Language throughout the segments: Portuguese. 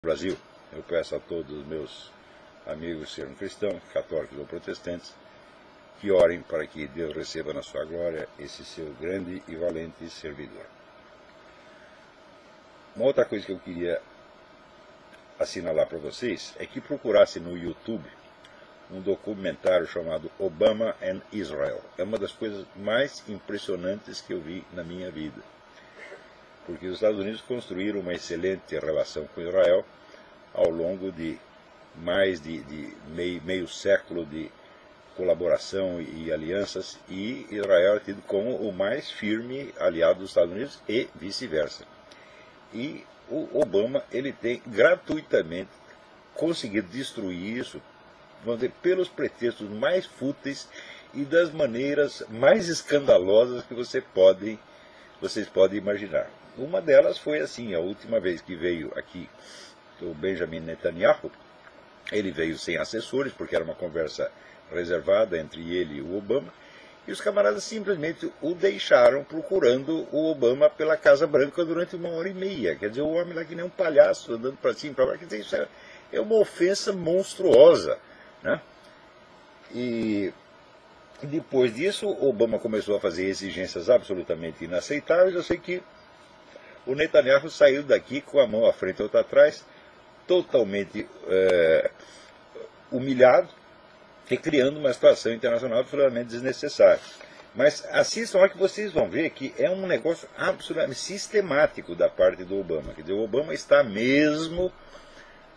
Brasil. Eu peço a todos os meus amigos, sejam cristãos, católicos ou protestantes, que orem para que Deus receba na sua glória esse seu grande e valente servidor. Uma outra coisa que eu queria assinalar para vocês é que procurasse no YouTube um documentário chamado Obama and Israel. É uma das coisas mais impressionantes que eu vi na minha vida. Porque os Estados Unidos construíram uma excelente relação com Israel ao longo de mais de meio século de colaboração e alianças, e Israel é tido como o mais firme aliado dos Estados Unidos e vice-versa. E o Obama ele tem gratuitamente conseguido destruir isso, vamos dizer, pelos pretextos mais fúteis e das maneiras mais escandalosas que vocês podem imaginar. Uma delas foi assim: a última vez que veio aqui o Benjamin Netanyahu, ele veio sem assessores, porque era uma conversa reservada entre ele e o Obama, e os camaradas simplesmente o deixaram procurando o Obama pela Casa Branca durante 1h30. Quer dizer, o homem lá que nem um palhaço, andando para cima e para lá. Quer dizer, isso é uma ofensa monstruosa, né? E depois disso, o Obama começou a fazer exigências absolutamente inaceitáveis. Eu sei que o Netanyahu saiu daqui com a mão à frente e outra atrás, totalmente humilhado e criando uma situação internacional absolutamente desnecessária. Mas assistam lá que vocês vão ver que é um negócio absolutamente sistemático da parte do Obama. Quer dizer, o Obama está mesmo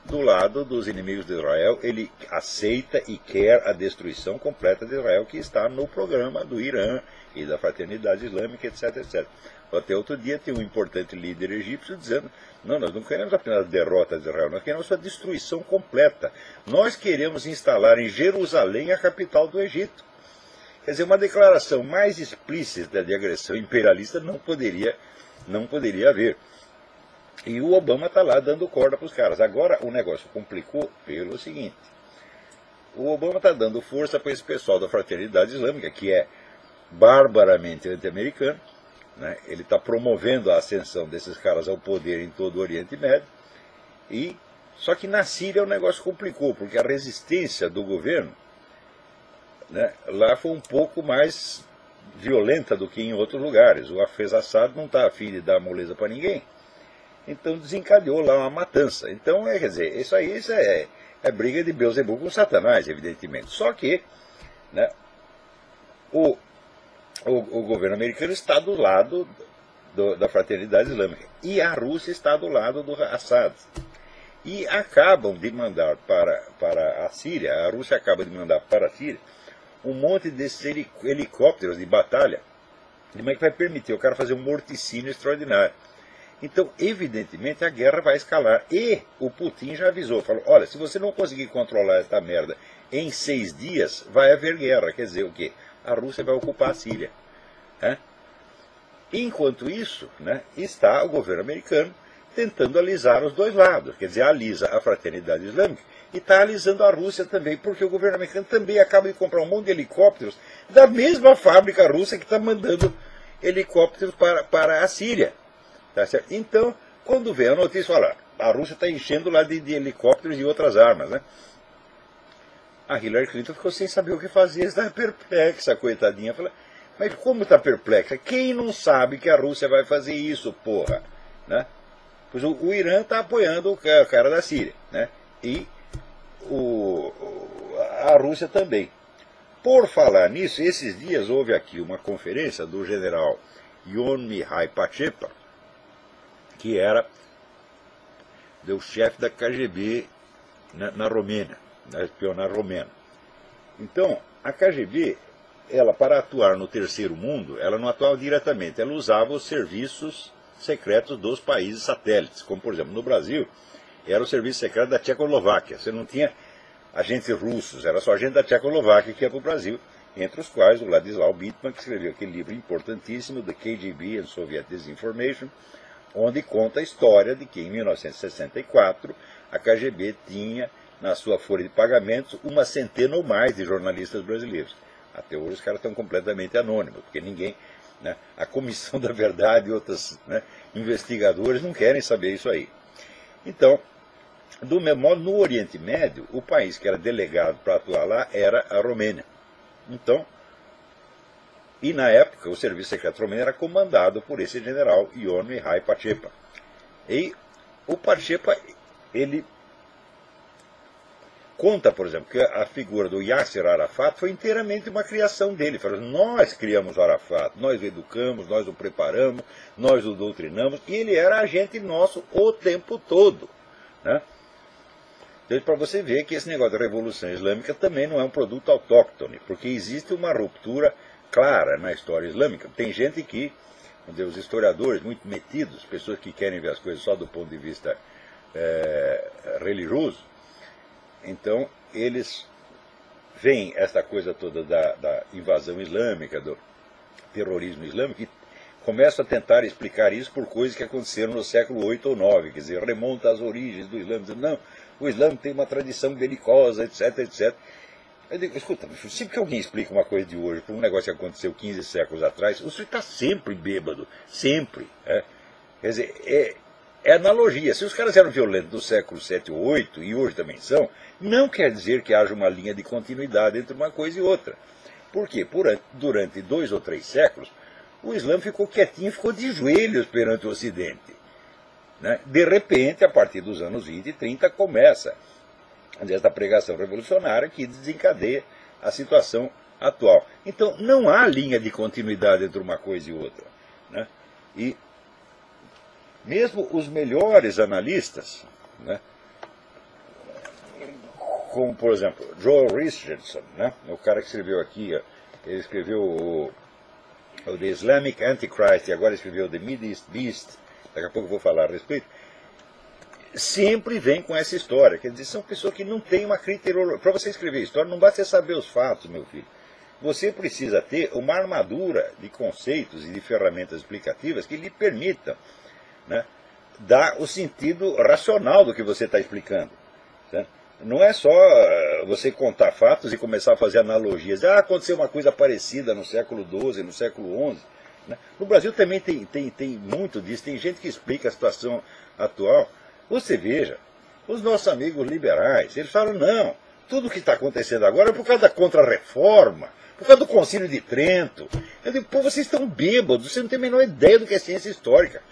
do lado dos inimigos de Israel. Ele aceita e quer a destruição completa de Israel, que está no programa do Irã e da Fraternidade Islâmica, etc, etc. Até outro dia tem um importante líder egípcio dizendo: não, nós não queremos apenas a derrota de Israel, nós queremos a sua destruição completa. Nós queremos instalar em Jerusalém a capital do Egito. Quer dizer, uma declaração mais explícita de agressão imperialista não poderia haver. E o Obama está lá dando corda para os caras. Agora o negócio complicou pelo seguinte: o Obama está dando força para esse pessoal da Fraternidade Islâmica, que é barbaramente anti-americano, né? Ele está promovendo a ascensão desses caras ao poder em todo o Oriente Médio. Só que na Síria o negócio complicou, porque a resistência do governo, né, lá foi um pouco mais violenta do que em outros lugares. O Hafez Assad não está afim de dar moleza para ninguém. Então desencadeou lá uma matança. Então, quer dizer, isso é briga de Beelzebub com Satanás, evidentemente. Só que, né, o governo americano está do lado da Fraternidade Islâmica, e a Rússia está do lado do Assad. E acabam de mandar para a Síria, a Rússia acaba de mandar para a Síria um monte desses helicópteros de batalha, que vai permitir o cara fazer um morticínio extraordinário. Então, evidentemente, a guerra vai escalar. E o Putin já avisou, falou: olha, se você não conseguir controlar essa merda em 6 dias, vai haver guerra. Quer dizer o quê? A Rússia vai ocupar a Síria. Né? Enquanto isso, né, está o governo americano tentando alisar os dois lados. Quer dizer, alisa a Fraternidade Islâmica e está alisando a Rússia também, porque o governo americano também acaba de comprar um monte de helicópteros da mesma fábrica russa que está mandando helicópteros para a Síria. Tá certo? Então, quando vem a notícia, olha, a Rússia está enchendo lá de helicópteros e outras armas, né? A Hillary Clinton ficou sem saber o que fazer, está perplexa, coitadinha. Fala: mas como está perplexa? Quem não sabe que a Rússia vai fazer isso, porra? Né? Pois o Irã está apoiando o cara da Síria, né? E a Rússia também. Por falar nisso, esses dias houve aqui uma conferência do general Ion Mihai Pachepa, que era o chefe da KGB na Romênia, da espionagem romena. Então, a KGB, ela, para atuar no terceiro mundo, ela não atuava diretamente, ela usava os serviços secretos dos países satélites, como, por exemplo, no Brasil, era o serviço secreto da Tchecoslováquia. Você não tinha agentes russos, era só gente da Tchecoslováquia que ia para o Brasil, entre os quais o Ladislau Bittman, que escreveu aquele livro importantíssimo, The KGB and Soviet Disinformation, onde conta a história de que em 1964 a KGB tinha na sua folha de pagamentos 100 ou mais de jornalistas brasileiros. Até hoje os caras estão completamente anônimos, porque ninguém, né, a Comissão da Verdade e outros, né, investigadores não querem saber isso aí. Então, Do mesmo modo, no Oriente Médio, o país que era delegado para atuar lá era a Romênia. Então, e na época, o serviço secreto romeno era comandado por esse general Ion Mihai Pacepa. E o Pacepa, ele conta, por exemplo, que a figura do Yasser Arafat foi inteiramente uma criação dele. Falou, nós criamos o Arafat, nós o educamos, nós o preparamos, nós o doutrinamos, e ele era agente nosso o tempo todo, né? Então, para você ver que esse negócio da Revolução Islâmica também não é um produto autóctone, porque existe uma ruptura clara na história islâmica. Tem gente que, vamos dizer, os historiadores muito metidos, pessoas que querem ver as coisas só do ponto de vista religioso, então eles veem essa coisa toda da invasão islâmica, do terrorismo islâmico, e começam a tentar explicar isso por coisas que aconteceram no século 8 ou 9, quer dizer, remonta às origens do Islã, dizendo, não, o Islã tem uma tradição belicosa, etc, etc. Eu digo, escuta, sempre que alguém explica uma coisa de hoje por um negócio que aconteceu 15 séculos atrás, o senhor está sempre bêbado, sempre. Quer dizer, é analogia. Se os caras eram violentos do século 7 ou 8, e hoje também são, não quer dizer que haja uma linha de continuidade entre uma coisa e outra. Por quê? Durante 2 ou 3 séculos, o Islã ficou quietinho, ficou de joelhos perante o Ocidente. Né? De repente, a partir dos anos 20 e 30, começa esta pregação revolucionária que desencadeia a situação atual. Então, não há linha de continuidade entre uma coisa e outra. Né? E mesmo os melhores analistas, né, como, por exemplo, Joel Richardson, né, o cara que escreveu aqui, ele escreveu o The Islamic Antichrist, e agora escreveu The Mideast Beast, daqui a pouco eu vou falar a respeito, sempre vem com essa história. Quer dizer, são pessoas que não têm uma criteriologia. Para você escrever história, não basta saber os fatos, meu filho. Você precisa ter uma armadura de conceitos e de ferramentas explicativas que lhe permitam, né, dar o sentido racional do que você está explicando. Certo? Não é só você contar fatos e começar a fazer analogias. Ah, aconteceu uma coisa parecida no século XII, no século XI. Né? No Brasil também tem muito disso. Tem gente que explica a situação atual. Você veja, os nossos amigos liberais, eles falam, não, tudo o que está acontecendo agora é por causa da Contra-Reforma, por causa do Concílio de Trento. Eu digo, pô, vocês estão bêbados, vocês não têm a menor ideia do que é ciência histórica.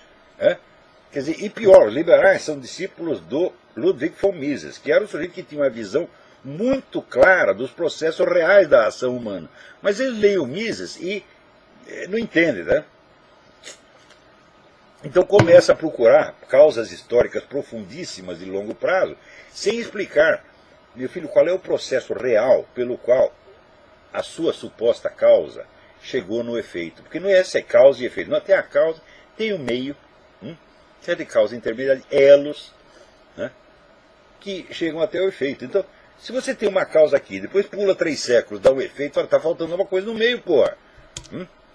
Quer dizer, e pior, os liberais são discípulos do Ludwig von Mises, que era um sujeito que tinha uma visão muito clara dos processos reais da ação humana. Mas eles leem o Mises e não entendem, né? Então começa a procurar causas históricas profundíssimas de longo prazo, sem explicar, meu filho, qual é o processo real pelo qual a sua suposta causa chegou no efeito. Porque não é essa causa e efeito, não, tem a causa, tem o meio, tem causa intermediária, elos, né, que chegam até o efeito. Então, se você tem uma causa aqui, depois pula 3 séculos, dá o efeito, fala, está faltando uma coisa no meio, porra.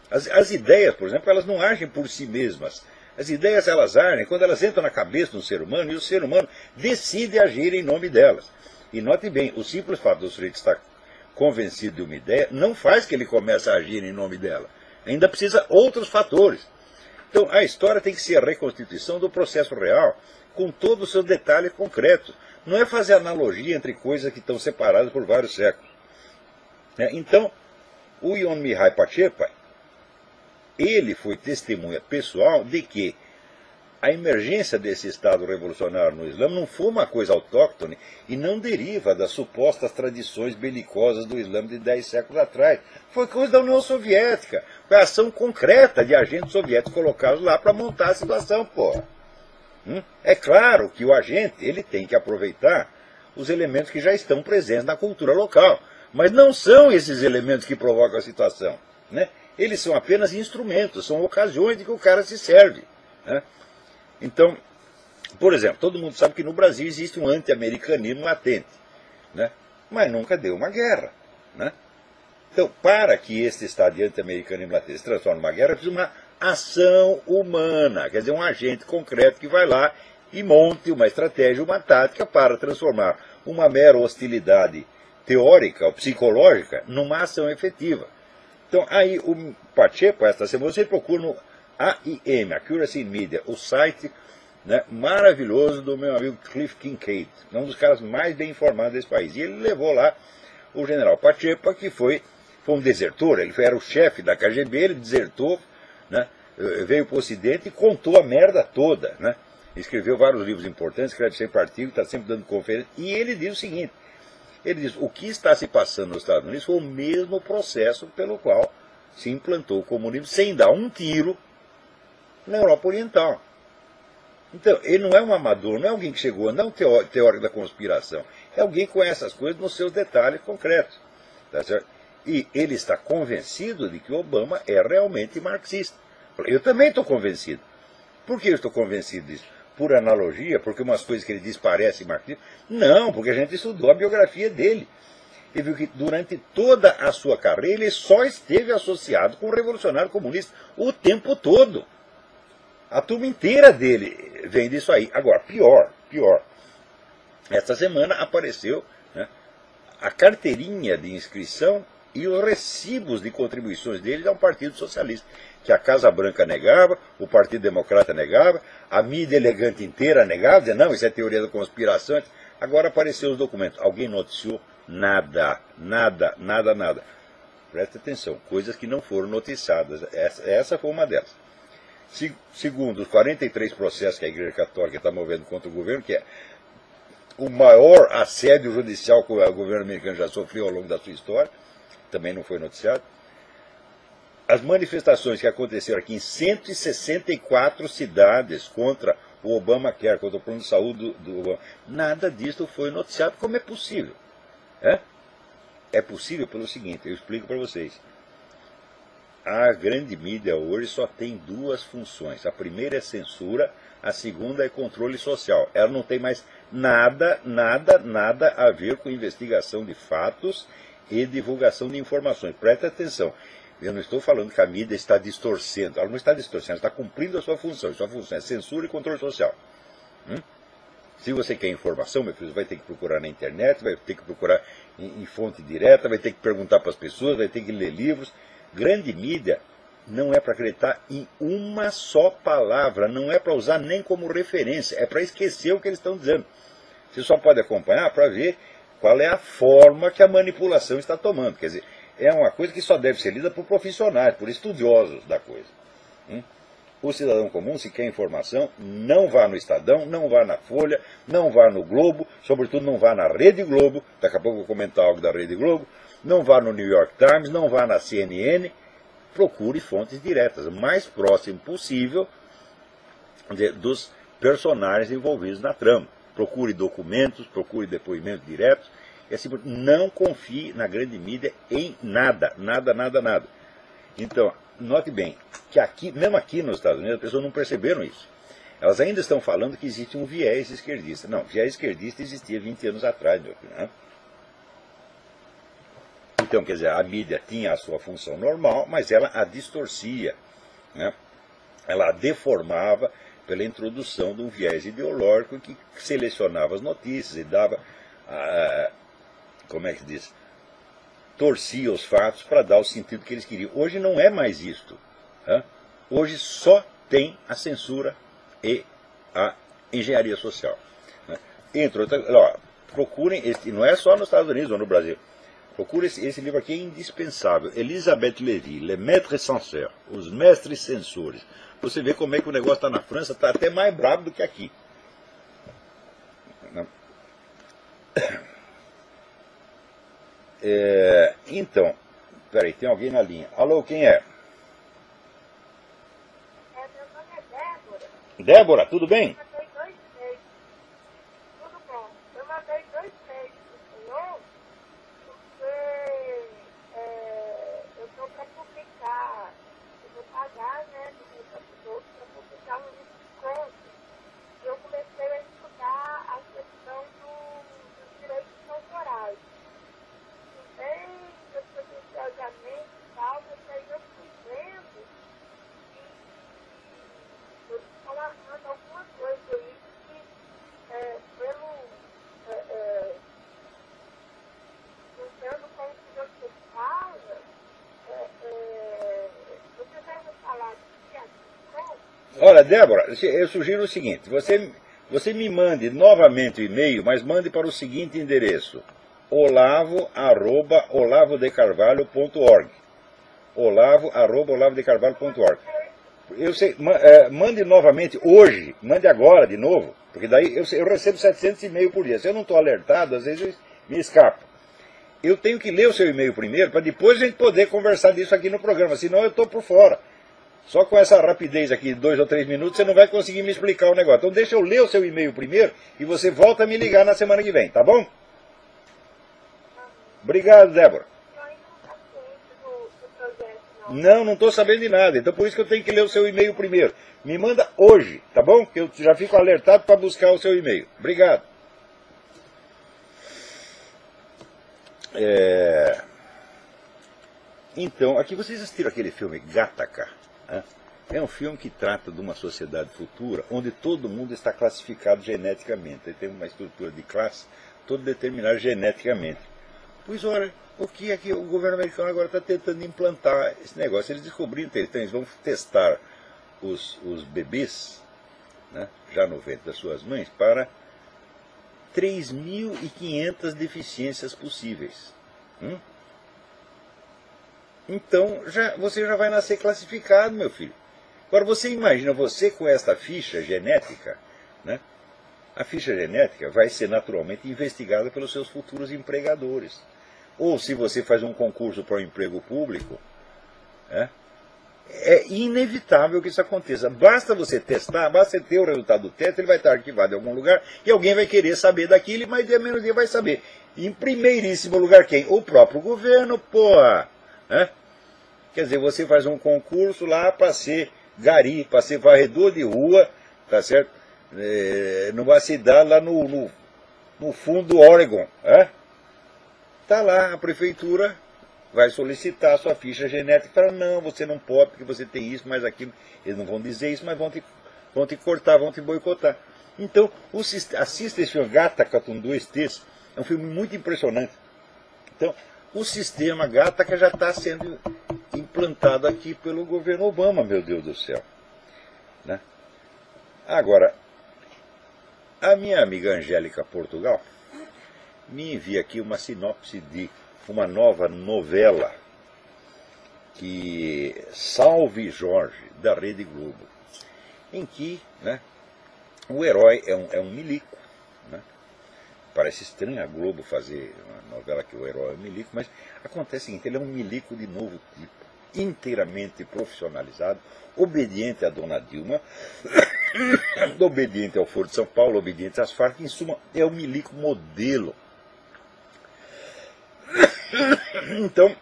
As ideias, por exemplo, elas não agem por si mesmas. As ideias, elas agem quando elas entram na cabeça do ser humano, e o ser humano decide agir em nome delas. E note bem, o simples fato do sujeito estar convencido de uma ideia não faz que ele comece a agir em nome dela. Ainda precisa outros fatores. Então, a história tem que ser a reconstituição do processo real, com todos os seus detalhes concretos. Não é fazer analogia entre coisas que estão separadas por vários séculos. Então, o Ion Mihai Pacepa, ele foi testemunha pessoal de que a emergência desse Estado revolucionário no Islã não foi uma coisa autóctone e não deriva das supostas tradições belicosas do Islã de 10 séculos atrás. Foi coisa da União Soviética. Foi a ação concreta de agentes soviéticos colocados lá para montar a situação, porra. É claro que o agente ele tem que aproveitar os elementos que já estão presentes na cultura local. Mas não são esses elementos que provocam a situação. Né? Eles são apenas instrumentos, são ocasiões de que o cara se serve. Né? Então, por exemplo, todo mundo sabe que no Brasil existe um anti-americanismo latente, né? Mas nunca deu uma guerra. Né? Então, para que esse estado de anti-americanismo latente se transforme numa guerra, precisa uma ação humana, quer dizer, um agente concreto que vai lá e monte uma estratégia, uma tática para transformar uma mera hostilidade teórica ou psicológica numa ação efetiva. Então, aí o Pacepa, esta semana, você procura no AIM, Accuracy in Media, o site né, maravilhoso do meu amigo Cliff Kincaid, um dos caras mais bem informados desse país. E ele levou lá o general Pachepa, que foi um desertor, ele era o chefe da KGB, ele desertou, né, veio para o Ocidente e contou a merda toda. Né, escreveu vários livros importantes, escreve sempre artigos, está sempre dando conferência, e ele diz o seguinte, ele diz, o que está se passando nos Estados Unidos foi o mesmo processo pelo qual se implantou o comunismo sem dar um tiro na Europa Oriental. Então, ele não é um amador, não é alguém que chegou, não é um teórico da conspiração, é alguém que conhece as coisas nos seus detalhes concretos. Tá certo? E ele está convencido de que Obama é realmente marxista. Eu também estou convencido. Por que eu estou convencido disso? Por analogia, porque umas coisas que ele diz parecem marxistas? Não, porque a gente estudou a biografia dele. E viu que durante toda a sua carreira ele só esteve associado com o revolucionário comunista o tempo todo. A turma inteira dele vem disso aí. Agora, pior. Esta semana apareceu, né, a carteirinha de inscrição e os recibos de contribuições dele a um partido socialista, que a Casa Branca negava, o Partido Democrata negava, a mídia elegante inteira negava, dizia, não, isso é teoria da conspiração. Agora apareceu os documentos. Alguém noticiou? Nada. Presta atenção, coisas que não foram noticiadas. Essa foi uma delas. Segundo os 43 processos que a Igreja Católica está movendo contra o governo, que é o maior assédio judicial que o governo americano já sofreu ao longo da sua história, também não foi noticiado. As manifestações que aconteceram aqui em 164 cidades contra o Obamacare, contra o plano de saúde do Obama, nada disso foi noticiado. Como é possível? É possível pelo seguinte, eu explico para vocês. A grande mídia hoje só tem duas funções. A primeira é censura, a segunda é controle social. Ela não tem mais nada a ver com investigação de fatos e divulgação de informações. Presta atenção. Eu não estou falando que a mídia está distorcendo. Ela não está distorcendo, ela está cumprindo a sua função. Sua função é censura e controle social. Se você quer informação, meu filho, você vai ter que procurar na internet, vai ter que procurar em fonte direta, vai ter que perguntar para as pessoas, vai ter que ler livros. Grande mídia não é para acreditar em uma só palavra, não é para usar nem como referência, é para esquecer o que eles estão dizendo. Você só pode acompanhar para ver qual é a forma que a manipulação está tomando. Quer dizer, é uma coisa que só deve ser lida por profissionais, por estudiosos da coisa. O cidadão comum, se quer informação, não vá no Estadão, não vá na Folha, não vá no Globo, sobretudo não vá na Rede Globo, daqui a pouco eu vou comentar algo da Rede Globo, não vá no New York Times, não vá na CNN, procure fontes diretas, o mais próximo possível dos personagens envolvidos na trama. Procure documentos, procure depoimentos diretos, e assim, não confie na grande mídia em nada. Então, note bem, que aqui, mesmo aqui nos Estados Unidos, as pessoas não perceberam isso. Elas ainda estão falando que existe um viés esquerdista. Não, viés esquerdista existia 20 anos atrás, meu filho, né? Então, quer dizer, a mídia tinha a sua função normal, mas ela a distorcia, né? Ela a deformava pela introdução de um viés ideológico que selecionava as notícias e dava, como é que se diz, torcia os fatos para dar o sentido que eles queriam. Hoje não é mais isto. Hoje só tem a censura e a engenharia social. Entre outras, procurem, não é só nos Estados Unidos ou no Brasil. Procure esse livro aqui, é indispensável. Elisabeth Lévy, Les Maîtres Censeurs, Os Mestres Censores. Você vê como é que o negócio está na França, está até mais bravo do que aqui. Então, peraí, tem alguém na linha. Alô, quem é? Meu nome é Débora. Débora, tudo bem? Eu mandei 2 e-mails. Tudo bom. Eu mandei 2 e-mails pro senhor, porque eu estou para publicar, eu vou pagar, né, do meu computador para publicar um livro de contos. Eu comecei a estudar a questão dos direitos autorais. Bem, eu fui religiosamente e tal, mas aí eu fui vendo que eles estão arrumando alguma coisa Olha, Débora, eu sugiro o seguinte, você me mande novamente o e-mail, mas mande para o seguinte endereço, olavo@olavodecarvalho.org. olavo@olavodecarvalho.org. Mande novamente hoje, mande agora de novo, porque daí eu recebo 700 e-mails por dia. Se eu não estou alertado, às vezes me escapa. Eu tenho que ler o seu e-mail primeiro, para depois a gente poder conversar disso aqui no programa, senão eu estou por fora. Só com essa rapidez aqui, 2 ou 3 minutos, você não vai conseguir me explicar o negócio. Então deixa eu ler o seu e-mail primeiro e você volta a me ligar na semana que vem, tá bom? Obrigado, Débora. Não estou sabendo de nada, então por isso que eu tenho que ler o seu e-mail primeiro. Me manda hoje, tá bom? Que eu já fico alertado para buscar o seu e-mail. Obrigado. Então, aqui vocês assistiram aquele filme Gattaca? Né? É um filme que trata de uma sociedade futura onde todo mundo está classificado geneticamente. Ele tem uma estrutura de classe toda determinada geneticamente. Pois olha, o que é que o governo americano agora está tentando implantar esse negócio? Eles descobriram que eles vão testar os bebês, né, já no ventre das suas mães, para 3.500 deficiências possíveis. Então, você já vai nascer classificado, meu filho. Agora, você imagina, você com esta ficha genética, né? A ficha genética vai ser naturalmente investigada pelos seus futuros empregadores. Ou se você faz um concurso para um emprego público, né? É inevitável que isso aconteça. Basta você testar, basta você ter o resultado do teste, ele vai estar arquivado em algum lugar e alguém vai querer saber daquilo, mas dia menos dia vai saber. Em primeiríssimo lugar, quem? O próprio governo, porra! Né? Quer dizer, você faz um concurso lá para ser gari, para ser varredor de rua, tá certo? Numa cidade lá no fundo do Oregon. Tá lá, a prefeitura vai solicitar a sua ficha genética e fala, não, você não pode, porque você tem isso, mas aquilo. Eles não vão dizer isso, mas vão te cortar, vão te boicotar. Então, assista esse filme, Gattaca com 2 T's, é um filme muito impressionante. Então, o sistema Gattaca já está sendo implantado aqui pelo governo Obama, meu Deus do céu. Né? Agora, a minha amiga Angélica Portugal me envia aqui uma sinopse de uma nova novela, que Salve Jorge, da Rede Globo, em que, né, o herói é um milico. Né? Parece estranho a Globo fazer uma novela que o herói é um milico, mas acontece o seguinte, ele é um milico de novo tipo, inteiramente profissionalizado, obediente à dona Dilma, obediente ao Foro de São Paulo, obediente às Farc, em suma, é um milico modelo. Então,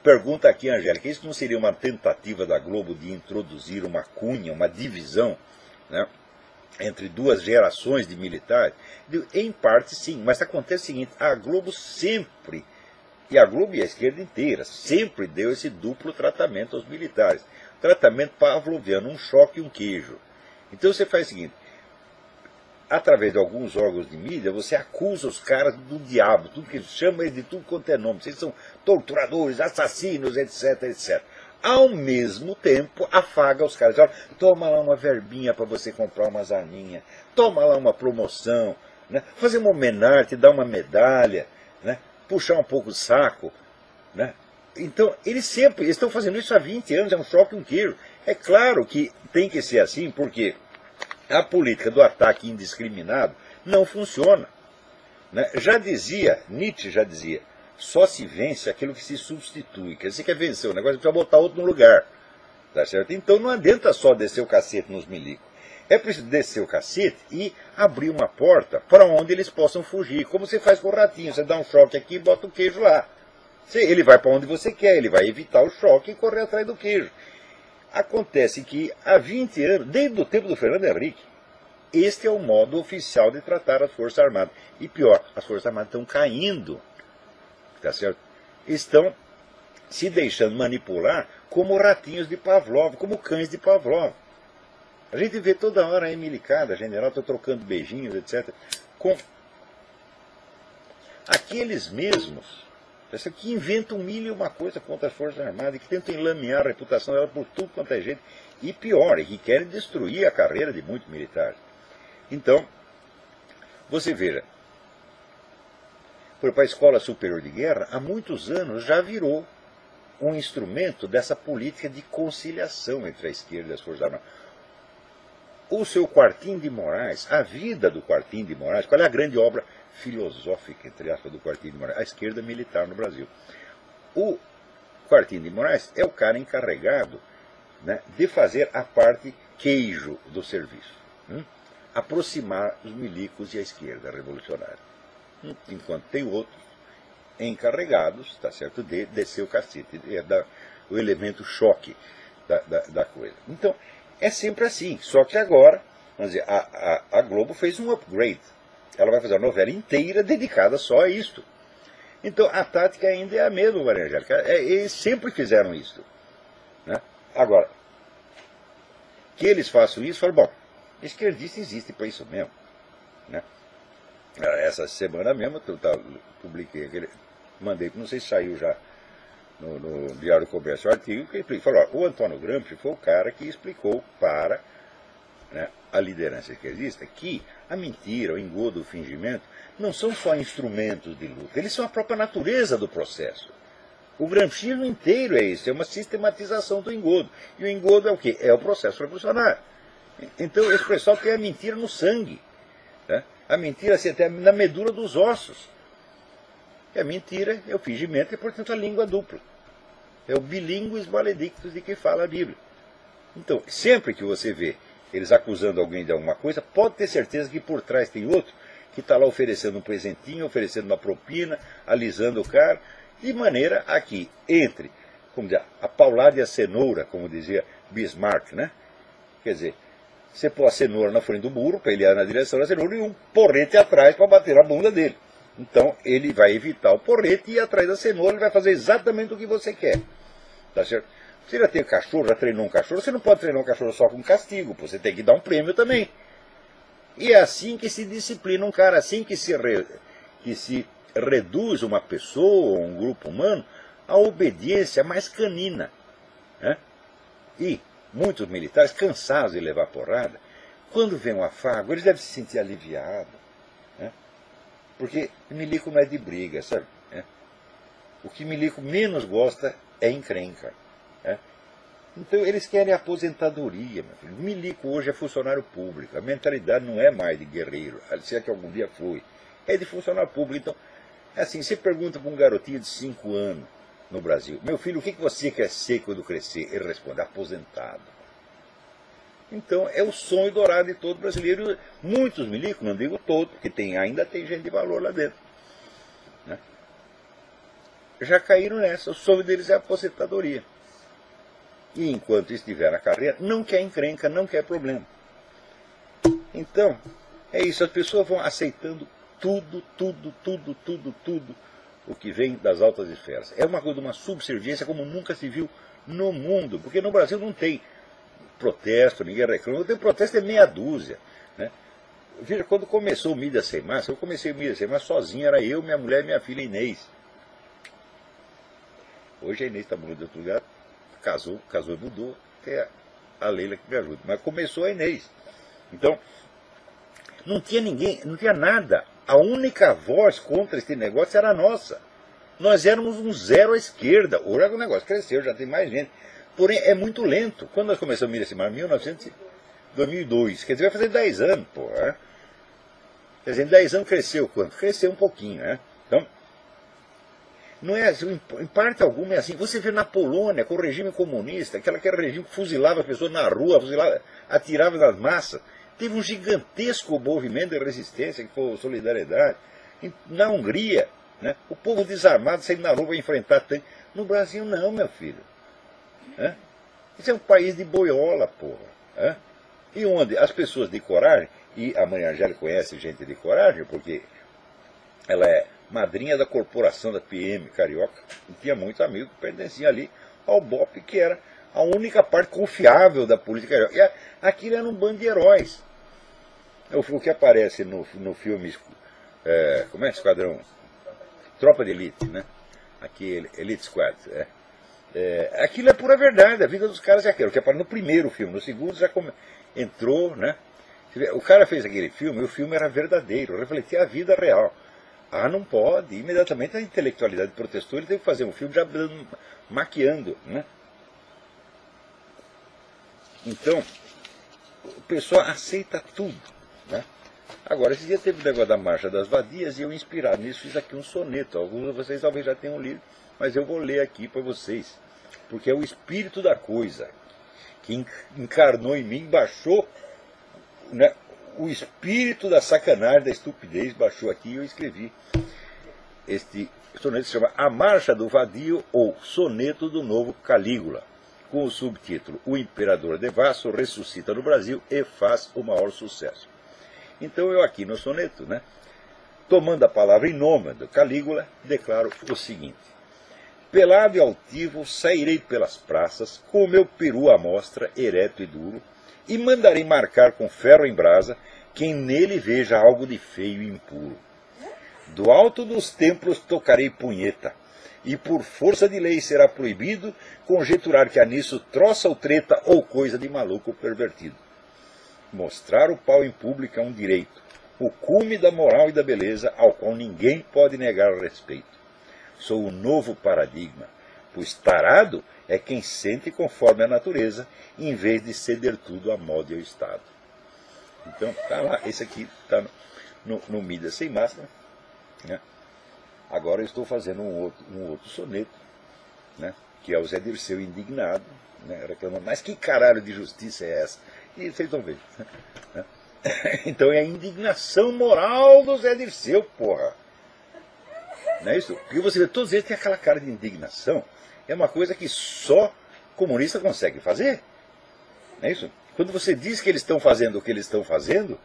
pergunta aqui, Angélica, isso não seria uma tentativa da Globo de introduzir uma cunha, uma divisão, né, entre 2 gerações de militares? Em parte sim, mas acontece o seguinte, a Globo sempre, e a Globo e a esquerda inteira, sempre deu esse duplo tratamento aos militares. Tratamento pavloviano, um choque e um queijo. Então você faz o seguinte, através de alguns órgãos de mídia, você acusa os caras do diabo, tudo que chama eles de tudo quanto é nome. Vocês são torturadores, assassinos, etc, etc. Ao mesmo tempo, afaga os caras. Olha, toma lá uma verbinha para você comprar umas arminhas, toma lá uma promoção, né? Fazer uma homenagem, te dar uma medalha, né? Puxar um pouco o saco. Né? Então, eles estão fazendo isso há 20 anos, é um choque e um queijo. É claro que tem que ser assim, porque a política do ataque indiscriminado não funciona. Né? Nietzsche já dizia, só se vence aquilo que se substitui. Quer dizer, você quer vencer o negócio, precisa botar outro no lugar. Tá certo? Então não adianta só descer o cacete nos milicos. É preciso descer o cacete e abrir uma porta para onde eles possam fugir. Como você faz com o ratinho, você dá um choque aqui e bota o queijo lá. Ele vai para onde você quer, ele vai evitar o choque e correr atrás do queijo. Acontece que há 20 anos, desde o tempo do Fernando Henrique, este é o modo oficial de tratar as Forças Armadas. E pior, as Forças Armadas estão caindo. Tá certo? Estão se deixando manipular como ratinhos de Pavlov, como cães de Pavlov. A gente vê toda hora aí milicada, general, estou trocando beijinhos, etc. Com aqueles mesmos que inventam 1000 e uma coisa contra as Forças Armadas, que tentam enlamear a reputação dela por tudo quanto é jeito, E pior, é que querem destruir a carreira de muitos militares. Então, você veja, para a Escola Superior de Guerra, há muitos anos já virou um instrumento dessa política de conciliação entre a esquerda e as Forças Armadas. O seu Quartim de Moraes, a vida do Quartim de Moraes, qual é a grande obra filosófica, entre aspas, do Quartim de Moraes? A esquerda militar no Brasil. O Quartim de Moraes é o cara encarregado, né, de fazer a parte queijo do serviço. Aproximar os milicos e a esquerda revolucionária. Enquanto tem outros encarregados, tá certo, de descer o cacete, o elemento choque da coisa. Então, é sempre assim, só que agora, vamos dizer, a Globo fez um upgrade. Ela vai fazer uma novela inteira dedicada só a isto. Então, a tática ainda é a mesma, Maria Angélica. Eles sempre fizeram isso. Né? Agora, que eles façam isso, falam, bom, esquerdista existe para isso mesmo. Né? Essa semana mesmo, eu publiquei aquele, mandei, não sei se saiu já no Diário do Comércio, o artigo que ele falou, o Antônio Gramsci foi o cara que explicou para, né, a liderança esquerdista que a mentira, o engodo, o fingimento não são só instrumentos de luta, eles são a própria natureza do processo. O gramscismo inteiro é isso, é uma sistematização do engodo. E o engodo é o quê? É o processo revolucionário. Então esse pessoal tem a mentira no sangue. Né? A mentira assim, até na medula dos ossos. É mentira, é o fingimento e, portanto, a língua dupla. É o bilíngues valedictus de que fala a Bíblia. Então, sempre que você vê eles acusando alguém de alguma coisa, pode ter certeza que por trás tem outro que está lá oferecendo um presentinho, oferecendo uma propina, alisando o cara, de maneira a que entre, como dizer, a paulada e a cenoura, como dizia Bismarck, né? Quer dizer, você põe a cenoura na frente do muro, para ele ir na direção da cenoura, e um porrete atrás para bater na bunda dele. Então, ele vai evitar o porrete e ir atrás da cenoura, ele vai fazer exatamente o que você quer. Tá certo? Você já tem cachorro, já treinou um cachorro, você não pode treinar um cachorro só com castigo, você tem que dar um prêmio também. E é assim que se disciplina um cara, assim que se reduz uma pessoa ou um grupo humano à obediência mais canina. Né? E muitos militares, cansados de levar porrada, quando vem um afago, eles devem se sentir aliviados. Né? Porque milico não é de briga, sabe? Né? O que milico menos gosta é encrenca. Né? Então eles querem aposentadoria. Meu filho. O milico hoje é funcionário público. A mentalidade não é mais de guerreiro, se é que algum dia foi. É de funcionário público. Então, assim, você pergunta para um garotinho de 5 anos no Brasil, meu filho, o que você quer ser quando crescer? Ele responde, aposentado. Então, é o sonho dourado de todo brasileiro. Muitos milicos, não digo todos, porque ainda tem gente de valor lá dentro. Né? Já caíram nessa. O sonho deles é a aposentadoria. E enquanto estiver na carreira, não quer encrenca, não quer problema. Então, é isso. As pessoas vão aceitando tudo o que vem das altas esferas. É uma coisa, uma subserviência como nunca se viu no mundo. Porque no Brasil não tem protesto, ninguém reclama. Tem protesto é meia dúzia. Né? Veja, quando começou o Mídia Sem Máscara, eu comecei o Mídia Sem Máscara sozinho, era eu, minha mulher e minha filha Inês. Hoje a Inês está morando de outro lugar, casou e mudou, até a Leila que me ajuda. Mas começou a Inês. Então, não tinha ninguém, não tinha nada. A única voz contra esse negócio era a nossa. Nós éramos um zero à esquerda. Hoje o negócio cresceu, já tem mais gente. Porém, é muito lento. Quando nós começamos a Mídia Sem Máscara, 2002, quer dizer, vai fazer 10 anos, pô. Né? Quer dizer, em 10 anos cresceu quanto? Cresceu um pouquinho, né? Então, não é assim, em parte alguma é assim. Você vê na Polônia, com o regime comunista, aquele regime que fuzilava as pessoas na rua, atirava nas massas. Teve um gigantesco movimento de resistência, que foi Solidariedade. Na Hungria, né, o povo desarmado saindo na rua para enfrentar tanque. No Brasil não, meu filho. Né? Isso é um país de boiola, porra. Né? E onde as pessoas de coragem, e a Maria Angélica conhece gente de coragem, porque ela é madrinha da corporação da PM Carioca, e tinha muitos amigos que pertenciam ali ao BOP, que era a única parte confiável da política carioca. E aquilo era um bando de heróis. O que aparece no filme, como é? Esquadrão? Tropa de Elite, né? Aqui, Elite Squad. aquilo é pura verdade, a vida dos caras é aquilo, que é no primeiro filme, no segundo já entrou, né? O cara fez aquele filme, e o filme era verdadeiro, refletia a vida real. Ah, não pode, imediatamente a intelectualidade protestou, ele teve que fazer um filme já maquiando, né? Então, o pessoal aceita tudo, né? Agora, esse dia teve o negócio da Marcha das Vadias e eu, inspirado nisso, fiz aqui um soneto. Alguns de vocês talvez já tenham lido, mas eu vou ler aqui para vocês, porque é o espírito da coisa que encarnou em mim, baixou, né, o espírito da sacanagem, da estupidez, baixou aqui e eu escrevi. Este soneto se chama A Marcha do Vadio, ou Soneto do Novo Calígula, com o subtítulo O Imperador Devasso ressuscita no Brasil e faz o maior sucesso. Então eu aqui no soneto, né, tomando a palavra em nome do Calígula, declaro o seguinte: pelado e altivo sairei pelas praças, com o meu peru à mostra, ereto e duro, e mandarei marcar com ferro em brasa quem nele veja algo de feio e impuro. Do alto dos templos tocarei punheta, e por força de lei será proibido conjecturar que há nisso troça ou treta ou coisa de maluco pervertido. Mostrar o pau em público é um direito, o cume da moral e da beleza, ao qual ninguém pode negar respeito. Sou o novo paradigma, pois tarado é quem sente conforme a natureza, em vez de ceder tudo à moda e ao Estado. Então, tá lá, esse aqui está no Mídia Sem Máscara, né? Agora eu estou fazendo um outro soneto, né, que é o Zé Dirceu indignado, né, reclamando, mas que caralho de justiça é essa? E vocês vão ver. Né? Então é a indignação moral do Zé Dirceu, porra. Não é isso? Porque você vê, todos eles têm aquela cara de indignação. É uma coisa que só comunista consegue fazer. Não é isso? Quando você diz que eles estão fazendo o que eles estão fazendo,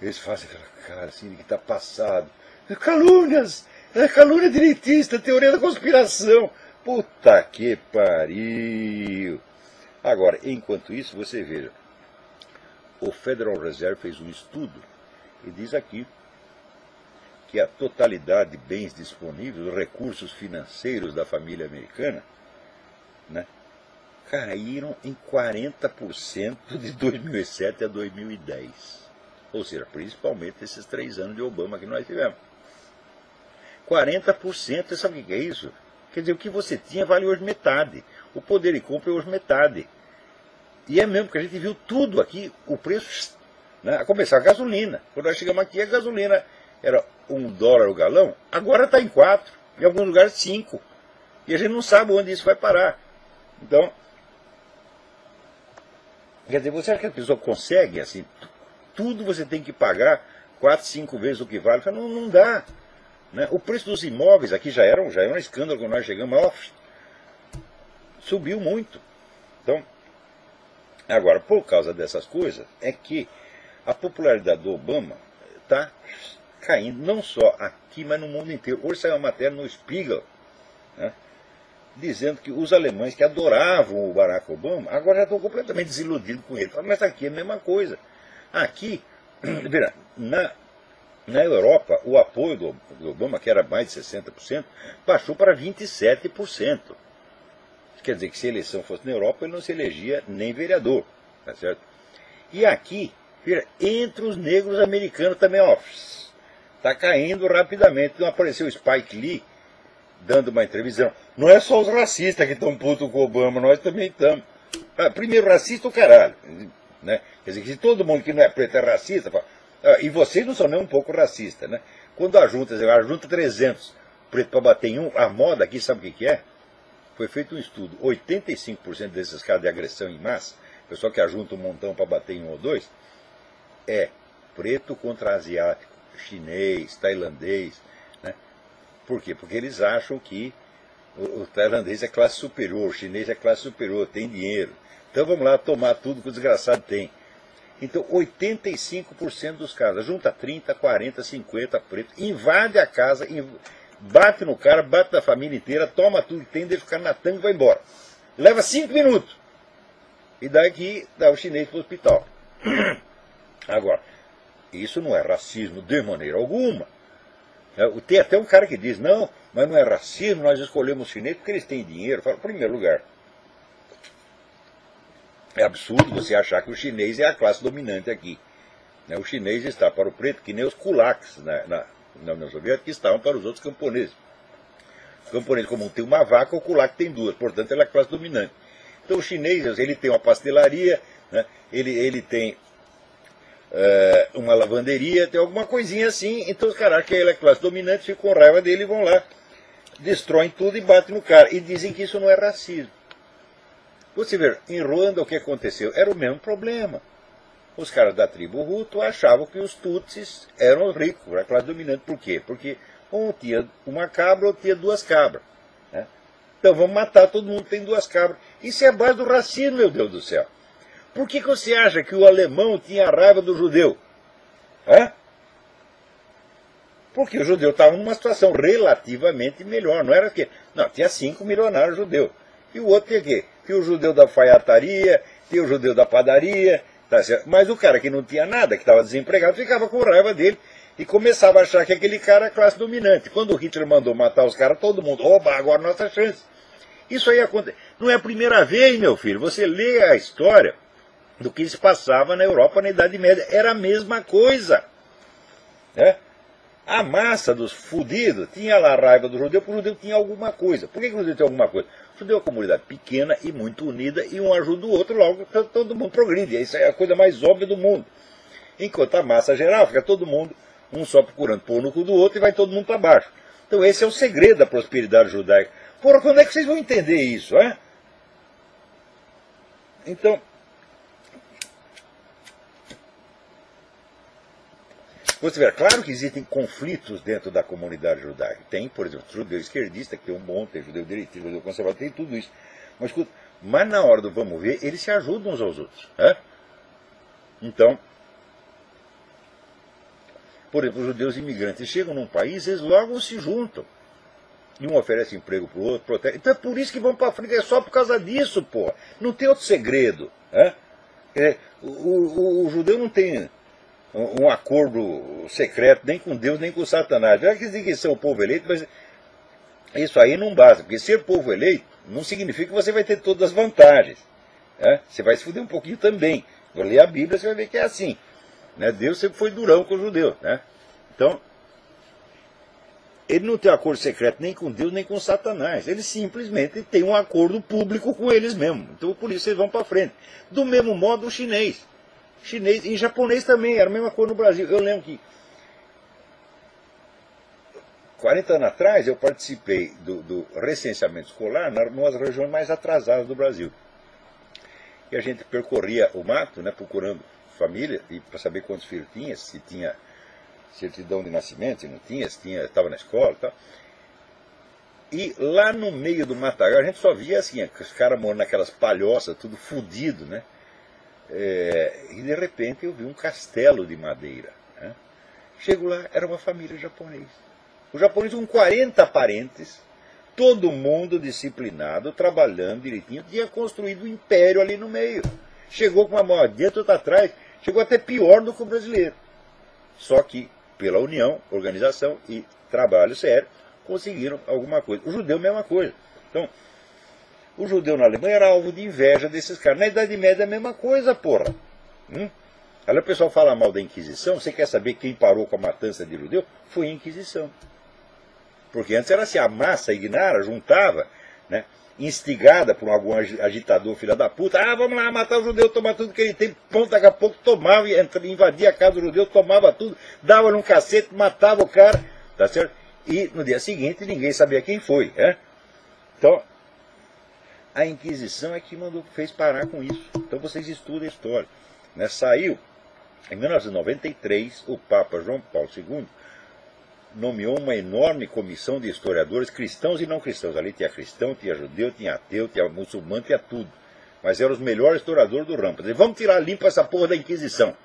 eles fazem aquela cara assim, que está passado. Calúnias! Calúnia direitista, teoria da conspiração. Puta que pariu! Agora, enquanto isso, você veja, o Federal Reserve fez um estudo e diz aqui que a totalidade de bens disponíveis, os recursos financeiros da família americana, né, caíram em 40% de 2007 a 2010. Ou seja, principalmente esses 3 anos de Obama que nós tivemos. 40%, sabe o que é isso? Quer dizer, o que você tinha vale hoje metade. O poder de compra é hoje metade. E é mesmo, porque a gente viu tudo aqui, o preço, né, a começar a gasolina. Quando nós chegamos aqui, a gasolina era $1 o galão, agora está em 4, em alguns lugares 5. E a gente não sabe onde isso vai parar. Então, quer dizer, você acha que a pessoa consegue, assim, tudo você tem que pagar 4, 5 vezes o que vale? Não, não dá. Né? O preço dos imóveis aqui já era um escândalo quando nós chegamos, subiu muito. Então, agora, por causa dessas coisas, é que a popularidade do Obama está caindo, não só aqui, mas no mundo inteiro. Hoje saiu uma matéria no Spiegel, né, dizendo que os alemães que adoravam o Barack Obama, agora já estão completamente desiludidos com ele. Mas aqui é a mesma coisa. Aqui, na Europa, o apoio do Obama, que era mais de 60%, baixou para 27%. Quer dizer que se a eleição fosse na Europa, ele não se elegia nem vereador. Tá certo? E aqui, entre os negros americanos também, está caindo rapidamente. Então apareceu o Spike Lee dando uma entrevista. Não é só os racistas que estão putos com o Obama, nós também estamos. Primeiro, racista o caralho. Né? Quer dizer que se todo mundo que não é preto é racista, e vocês não são nem um pouco racistas, né? Quando a junta 300 preto para bater em um, a moda aqui, sabe o que é? Foi feito um estudo, 85% desses casos de agressão em massa, pessoal que ajunta um montão para bater em um ou dois, é preto contra asiático, chinês, tailandês, né? Por quê? Porque eles acham que o tailandês é classe superior, o chinês é classe superior, tem dinheiro. Então vamos lá tomar tudo que o desgraçado tem. Então 85% dos casos, junta 30, 40, 50 pretos, invade a casa, bate no cara, bate na família inteira, toma tudo que tem, deixa o cara na tanga e vai embora. Leva 5 minutos. E daqui dá o chinês para o hospital. Agora, isso não é racismo de maneira alguma. Tem até um cara que diz, não, mas não é racismo, nós escolhemos os chineses porque eles têm dinheiro. Falo, em primeiro lugar, é absurdo você achar que o chinês é a classe dominante aqui. O chinês está para o preto que nem os kulaks na União Soviética estavam para os outros camponeses. O camponês comum tem uma vaca, o kulak tem duas, portanto ele é a classe dominante. Então o chinês, ele tem uma pastelaria, né? ele tem uma lavanderia, tem alguma coisinha assim, então os caras que ele é classe dominante, ficam com raiva dele e vão lá, destroem tudo e batem no cara. E dizem que isso não é racismo. Você vê, em Ruanda o que aconteceu? Era o mesmo problema. Os caras da tribo Hutu achavam que os Tutsis eram ricos, era a classe dominante. Por quê? Porque um tinha uma cabra, outro tinha duas cabras. Né? Então vamos matar todo mundo que tem duas cabras. Isso é a base do racismo, meu Deus do céu. Por que você acha que o alemão tinha raiva do judeu? Porque o judeu estava numa situação relativamente melhor. Não era que. Não, tinha 5 milionários judeus. E o outro tinha o quê? Tinha o judeu da alfaiataria, tinha o judeu da padaria. Tá certo? Mas o cara que não tinha nada, que estava desempregado, ficava com raiva dele e começava a achar que aquele cara era a classe dominante. Quando o Hitler mandou matar os caras, todo mundo, oba, agora nossa chance. Isso aí acontece. Não é a primeira vez, meu filho. Você lê a história do que se passava na Europa na Idade Média. Era a mesma coisa. Né? A massa dos fudidos tinha lá a raiva do judeu, porque o judeu tinha alguma coisa. Por que o judeu tinha alguma coisa? O judeu é uma comunidade pequena e muito unida, e um ajuda o outro, logo todo mundo progride. Isso é a coisa mais óbvia do mundo. Enquanto a massa geral fica todo mundo, um só procurando pôr no cu do outro, e vai todo mundo para baixo. Então esse é o segredo da prosperidade judaica. Porra, quando é que vocês vão entender isso, hein? Então, você vê, claro que existem conflitos dentro da comunidade judaica. Tem, por exemplo, judeu esquerdista, que tem um monte, tem judeu direitista, judeu conservador, tem tudo isso. Mas, escuta, mas na hora do vamos ver, eles se ajudam uns aos outros. Né? Então, por exemplo, os judeus imigrantes chegam num país, eles logo se juntam. E um oferece emprego para o outro, protege. Então é por isso que vão para a África, é só por causa disso, pô. Não tem outro segredo. Né? O judeu não tem um acordo secreto nem com Deus, nem com Satanás. Já que dizem que são o povo eleito, mas isso aí não basta, porque ser povo eleito não significa que você vai ter todas as vantagens. Né? Você vai se fuder um pouquinho também. Vou ler a Bíblia, você vai ver que é assim. Né? Deus sempre foi durão com os judeus. Né? Então, ele não tem acordo secreto nem com Deus, nem com Satanás. Ele simplesmente tem um acordo público com eles mesmos. Então, por isso eles vão para frente. Do mesmo modo, o chinês. Chinês e japonês também, era a mesma coisa no Brasil. Eu lembro que 40 anos atrás eu participei do recenseamento escolar nas regiões mais atrasadas do Brasil. E a gente percorria o mato, né, procurando família, e para saber quantos filhos tinha, se tinha certidão de nascimento, se não tinha, se tinha, estava na escola e tal. E lá no meio do matagal a gente só via assim, os caras morando naquelas palhoças, tudo fodido, né? E de repente eu vi um castelo de madeira. Né? Chego lá, era uma família japonesa. O japonês com 40 parentes, todo mundo disciplinado, trabalhando direitinho, tinha construído um império ali no meio. Chegou com uma mão adiante, outra atrás, chegou até pior do que o brasileiro. Só que, pela união, organização e trabalho sério, conseguiram alguma coisa. O judeu, mesma coisa. Então, o judeu na Alemanha era alvo de inveja desses caras. Na Idade Média é a mesma coisa, porra. Aí o pessoal fala mal da Inquisição. Você quer saber quem parou com a matança de judeu? Foi a Inquisição. Porque antes era assim, a massa ignara juntava, né, instigada por algum agitador filha da puta. Ah, vamos lá matar o judeu, tomar tudo que ele tem. Pronto, daqui a pouco tomava, invadia a casa do judeu, tomava tudo, dava-lhe um cacete, matava o cara. Tá certo? E no dia seguinte ninguém sabia quem foi. Né? Então, a Inquisição é que fez parar com isso. Então vocês estudam a história. Né? Saiu, em 1993, o Papa João Paulo II nomeou uma enorme comissão de historiadores cristãos e não cristãos. Ali tinha cristão, tinha judeu, tinha ateu, tinha muçulmano, tinha tudo. Mas eram os melhores historiadores do ramo. Vamos tirar limpo essa porra da Inquisição.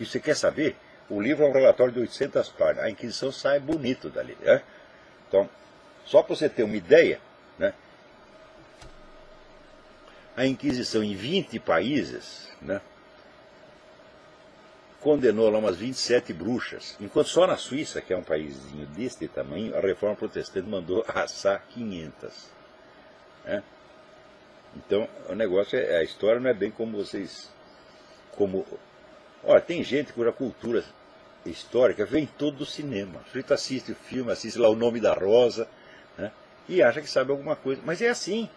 E você quer saber? O livro é um relatório de 800 páginas. A Inquisição sai bonito dali. Né? Então, só para você ter uma ideia, né? A Inquisição em 20 países, né, condenou lá umas 27 bruxas, enquanto só na Suíça, que é um paísinho deste tamanho, a reforma protestante mandou assar 500. Né? Então, o negócio a história não é bem como vocês... Olha, tem gente cuja cultura histórica vem todo do cinema. O sujeito assiste o filme, assiste lá O Nome da Rosa, né? E acha que sabe alguma coisa. Mas é assim.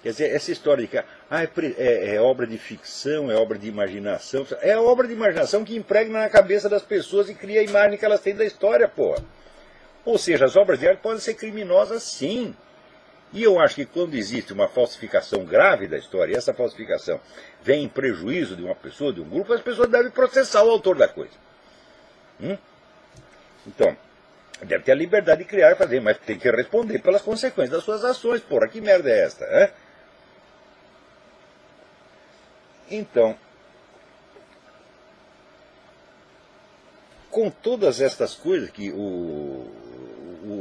Quer dizer, essa história de que é obra de ficção, é obra de imaginação. É a obra de imaginação que impregna na cabeça das pessoas e cria a imagem que elas têm da história, porra. Ou seja, as obras de arte podem ser criminosas, sim. E eu acho que quando existe uma falsificação grave da história, e essa falsificação vem em prejuízo de uma pessoa, de um grupo, as pessoas devem processar o autor da coisa. Então, deve ter a liberdade de criar e fazer, mas tem que responder pelas consequências das suas ações. Porra, que merda é esta? Hein? Então, com todas estas coisas que o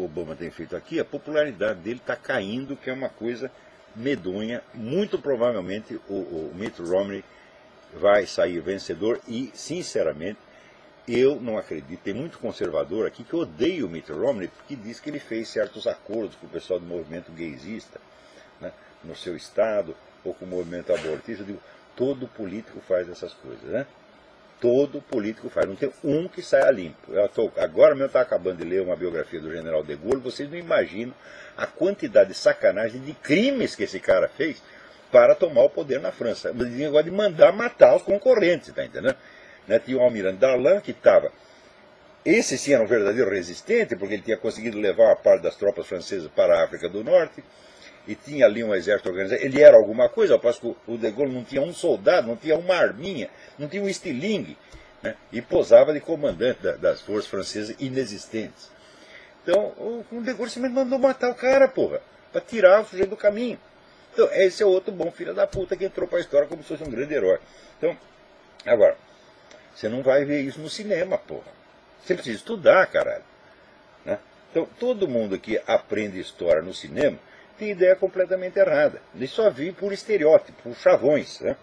Obama tem feito aqui, a popularidade dele está caindo, que é uma coisa medonha. Muito provavelmente o Mitt Romney vai sair vencedor e, sinceramente, eu não acredito. Tem muito conservador aqui que odeia o Mitt Romney porque diz que ele fez certos acordos com o pessoal do movimento gaysista, né, no seu estado, ou com o movimento abortista. Eu digo, todo político faz essas coisas, né? Todo político faz, não tem um que saia limpo. Agora mesmo está acabando de ler uma biografia do general de Gaulle, vocês não imaginam a quantidade de sacanagem, de crimes que esse cara fez para tomar o poder na França. Ele negócio de mandar matar os concorrentes, tá entendendo? Né, tinha o almirante Darlan, que estava... Esse sim era um verdadeiro resistente, porque ele tinha conseguido levar uma parte das tropas francesas para a África do Norte, e tinha ali um exército organizado. Ele era alguma coisa, ao passo que o de Gaulle não tinha um soldado, não tinha uma arminha, não tinha um estilingue, né, e posava de comandante das forças francesas inexistentes. Então, o de Gaulle simplesmente mandou matar o cara, porra, para tirar o sujeito do caminho. Então, esse é outro bom filho da puta que entrou para a história como se fosse um grande herói. Então, agora... Você não vai ver isso no cinema, porra. Você precisa estudar, caralho. Né? Então, todo mundo que aprende história no cinema tem ideia completamente errada. Ele só vive por estereótipo, por chavões. Né?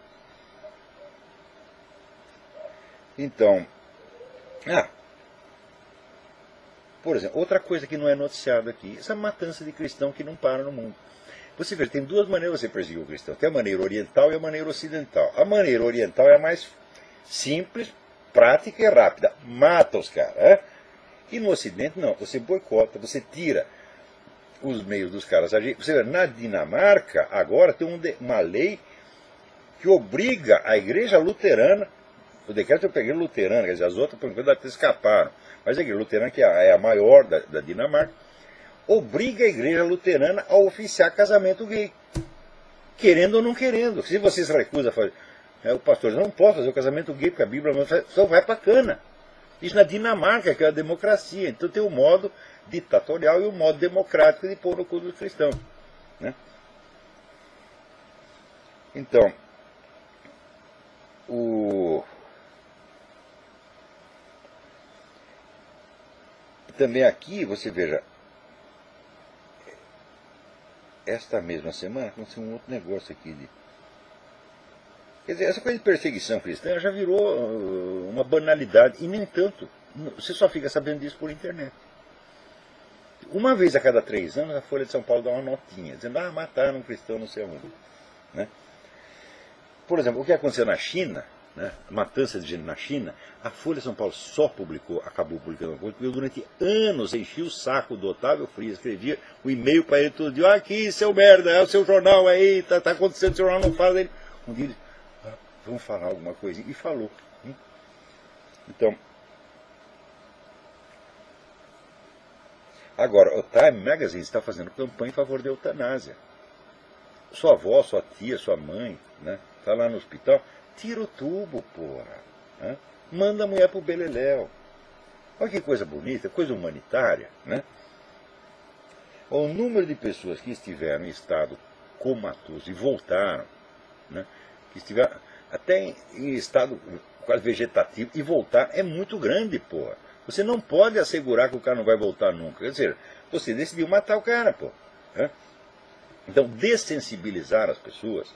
Então, por exemplo, outra coisa que não é noticiada aqui, essa matança de cristão que não para no mundo. Você vê, tem duas maneiras de você perseguir o cristão. Tem a maneira oriental e a maneira ocidental. A maneira oriental é a mais simples, prática e rápida. Mata os caras. É? E no Ocidente, não. Você boicota, você tira os meios dos caras. Você vê, na Dinamarca, agora tem uma lei que obriga a igreja luterana, o decreto é a igreja luterana, quer dizer, as outras, por enquanto, até escaparam, mas a igreja luterana, que é a maior da Dinamarca, obriga a igreja luterana a oficiar casamento gay. Querendo ou não querendo. Se vocês recusam a fazer... O pastor diz, não posso fazer o casamento gay, porque a Bíblia só vai para cana. Isso na Dinamarca, que é a democracia. Então tem o modo ditatorial e o modo democrático de pôr no cu dos cristãos. Né? Então, também aqui, você veja, esta mesma semana aconteceu um outro negócio aqui de... Quer dizer, essa coisa de perseguição cristã já virou uma banalidade, e nem tanto. Você só fica sabendo disso por internet. Uma vez a cada 3 anos, a Folha de São Paulo dá uma notinha, dizendo, mataram um cristão não sei onde. Né? Por exemplo, o que aconteceu na China, né, matança de gente na China, a Folha de São Paulo só acabou publicando, porque eu durante anos enchi o saco do Otávio Frias, escrevia o e-mail para ele todo dia, aqui, seu merda, é o seu jornal aí, tá acontecendo, o seu jornal não fala dele. Um dia ele, vamos falar alguma coisa, e falou. Então, agora, o Time Magazine está fazendo campanha em favor da eutanásia. Sua avó, sua tia, sua mãe, né, está lá no hospital, tira o tubo, porra. Né? Manda a mulher pro beleléu. Olha que coisa bonita, coisa humanitária. Né? O número de pessoas que estiveram em estado comatoso e voltaram, né, que estiveram até em estado quase vegetativo e voltar é muito grande, porra. Você não pode assegurar que o cara não vai voltar nunca. Quer dizer, você decidiu matar o cara, pô. Né? Então, dessensibilizar as pessoas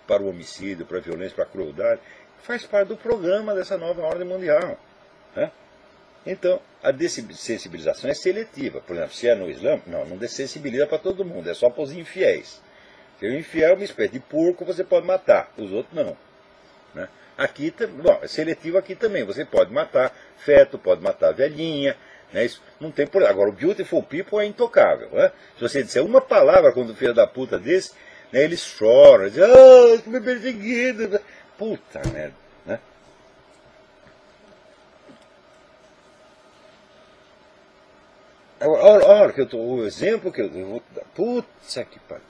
para o homicídio, para a violência, para a crueldade, faz parte do programa dessa nova ordem mundial. Né? Então, a dessensibilização é seletiva. Por exemplo, se é no Islã, não dessensibiliza para todo mundo, é só para os infiéis. Se o infiel é uma espécie de porco, você pode matar, os outros não. Né? Aqui, bom, é seletivo aqui também, você pode matar feto, pode matar velhinha, né? Isso não tem problema. Agora, o beautiful people é intocável. Né? Se você disser uma palavra quando o filho da puta desse, né, eles choram, dizem, estou me perseguindo. Puta merda. Né? Agora, olha que o exemplo que eu vou dar. Putz, que pariu.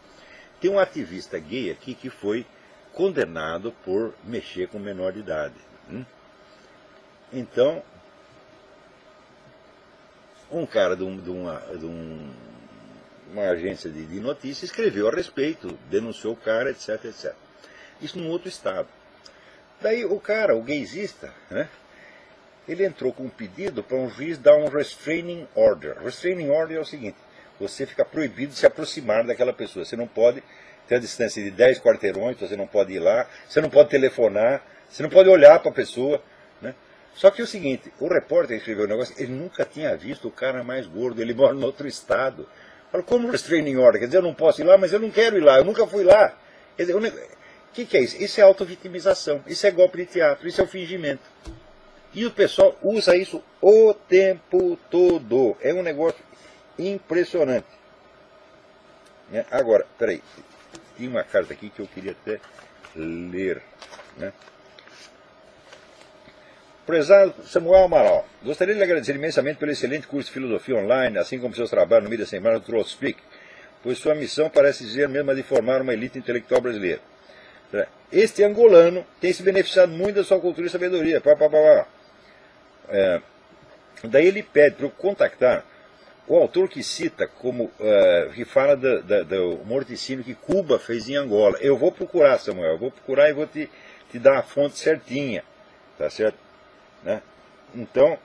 Tem um ativista gay aqui que foi condenado por mexer com menor de idade. Então, um cara de uma agência de notícias escreveu a respeito, denunciou o cara, etc, etc. Isso num outro estado. Daí o cara, o gaysista, né, ele entrou com um pedido para um juiz dar um restraining order. Restraining order é o seguinte: você fica proibido de se aproximar daquela pessoa. Você não pode ter a distância de 10 quarteirões, você não pode ir lá, você não pode telefonar, você não pode olhar para a pessoa. Né? Só que é o seguinte, o repórter que escreveu o negócio, ele nunca tinha visto o cara mais gordo, ele mora em outro estado. Falou, como restraining order? Quer dizer, eu não posso ir lá, mas eu não quero ir lá, eu nunca fui lá. Quer dizer, o que é isso? Isso é autovitimização, isso é golpe de teatro, isso é o fingimento. E o pessoal usa isso o tempo todo. É um negócio impressionante. Né? Agora, peraí, tinha uma carta aqui que eu queria até ler. Né? Prezado Samuel Amaral, gostaria de lhe agradecer imensamente pelo excelente curso de filosofia online, assim como seus trabalhos no meio da semana do Troll Speak, pois sua missão parece ser mesmo a de formar uma elite intelectual brasileira. Este angolano tem se beneficiado muito da sua cultura e sabedoria. Daí ele pede para eu contactar o autor que cita como que fala do morticínio que Cuba fez em Angola. Eu vou procurar, Samuel, eu vou procurar e vou te dar a fonte certinha, tá certo? Né? Então,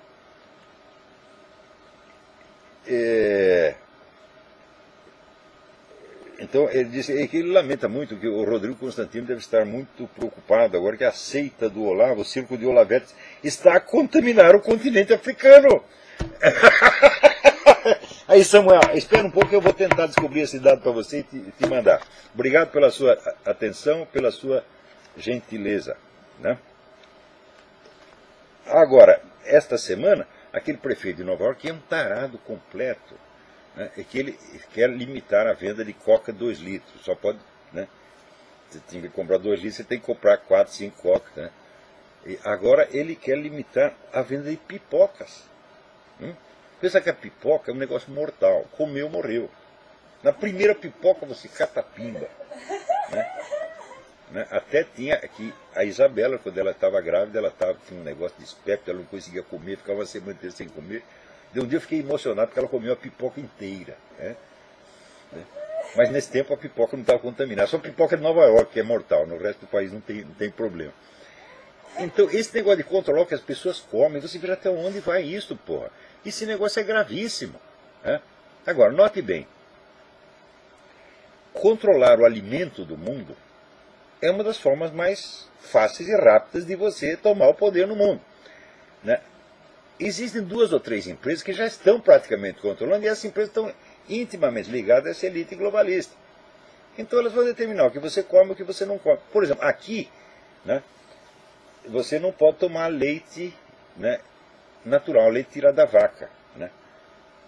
ele disse que ele lamenta muito que o Rodrigo Constantino deve estar muito preocupado agora que a seita do Olavo, o circo de Olavetes, está a contaminar o continente africano. Aí, Samuel, espera um pouco que eu vou tentar descobrir esse dado para você e te mandar. Obrigado pela sua atenção, pela sua gentileza. Né? Agora, esta semana, aquele prefeito de Nova York, que é um tarado completo, né, é que ele quer limitar a venda de coca 2 litros. Só pode, né, você tem que comprar 2 litros, você tem que comprar 4, 5 cocas. Né? E agora ele quer limitar a venda de pipocas. Pensa que a pipoca é um negócio mortal. Comeu, morreu. Na primeira pipoca você catapimba. Né? Até tinha aqui a Isabela, quando ela estava grávida, ela tinha um negócio de espépito, ela não conseguia comer, ficava uma semana inteira sem comer. De um dia eu fiquei emocionado porque ela comeu a pipoca inteira. Né? Mas nesse tempo a pipoca não estava contaminada. Só a pipoca de Nova York, que é mortal. No resto do país não tem problema. Então, esse negócio de controlar o que as pessoas comem, você vê até onde vai isso, porra. Esse negócio é gravíssimo. Né? Agora, note bem. Controlar o alimento do mundo é uma das formas mais fáceis e rápidas de você tomar o poder no mundo. Né? Existem 2 ou 3 empresas que já estão praticamente controlando, e essas empresas estão intimamente ligadas a essa elite globalista. Então elas vão determinar o que você come e o que você não come. Por exemplo, aqui, né, você não pode tomar leite, né, natural, leite tirado da vaca. Né?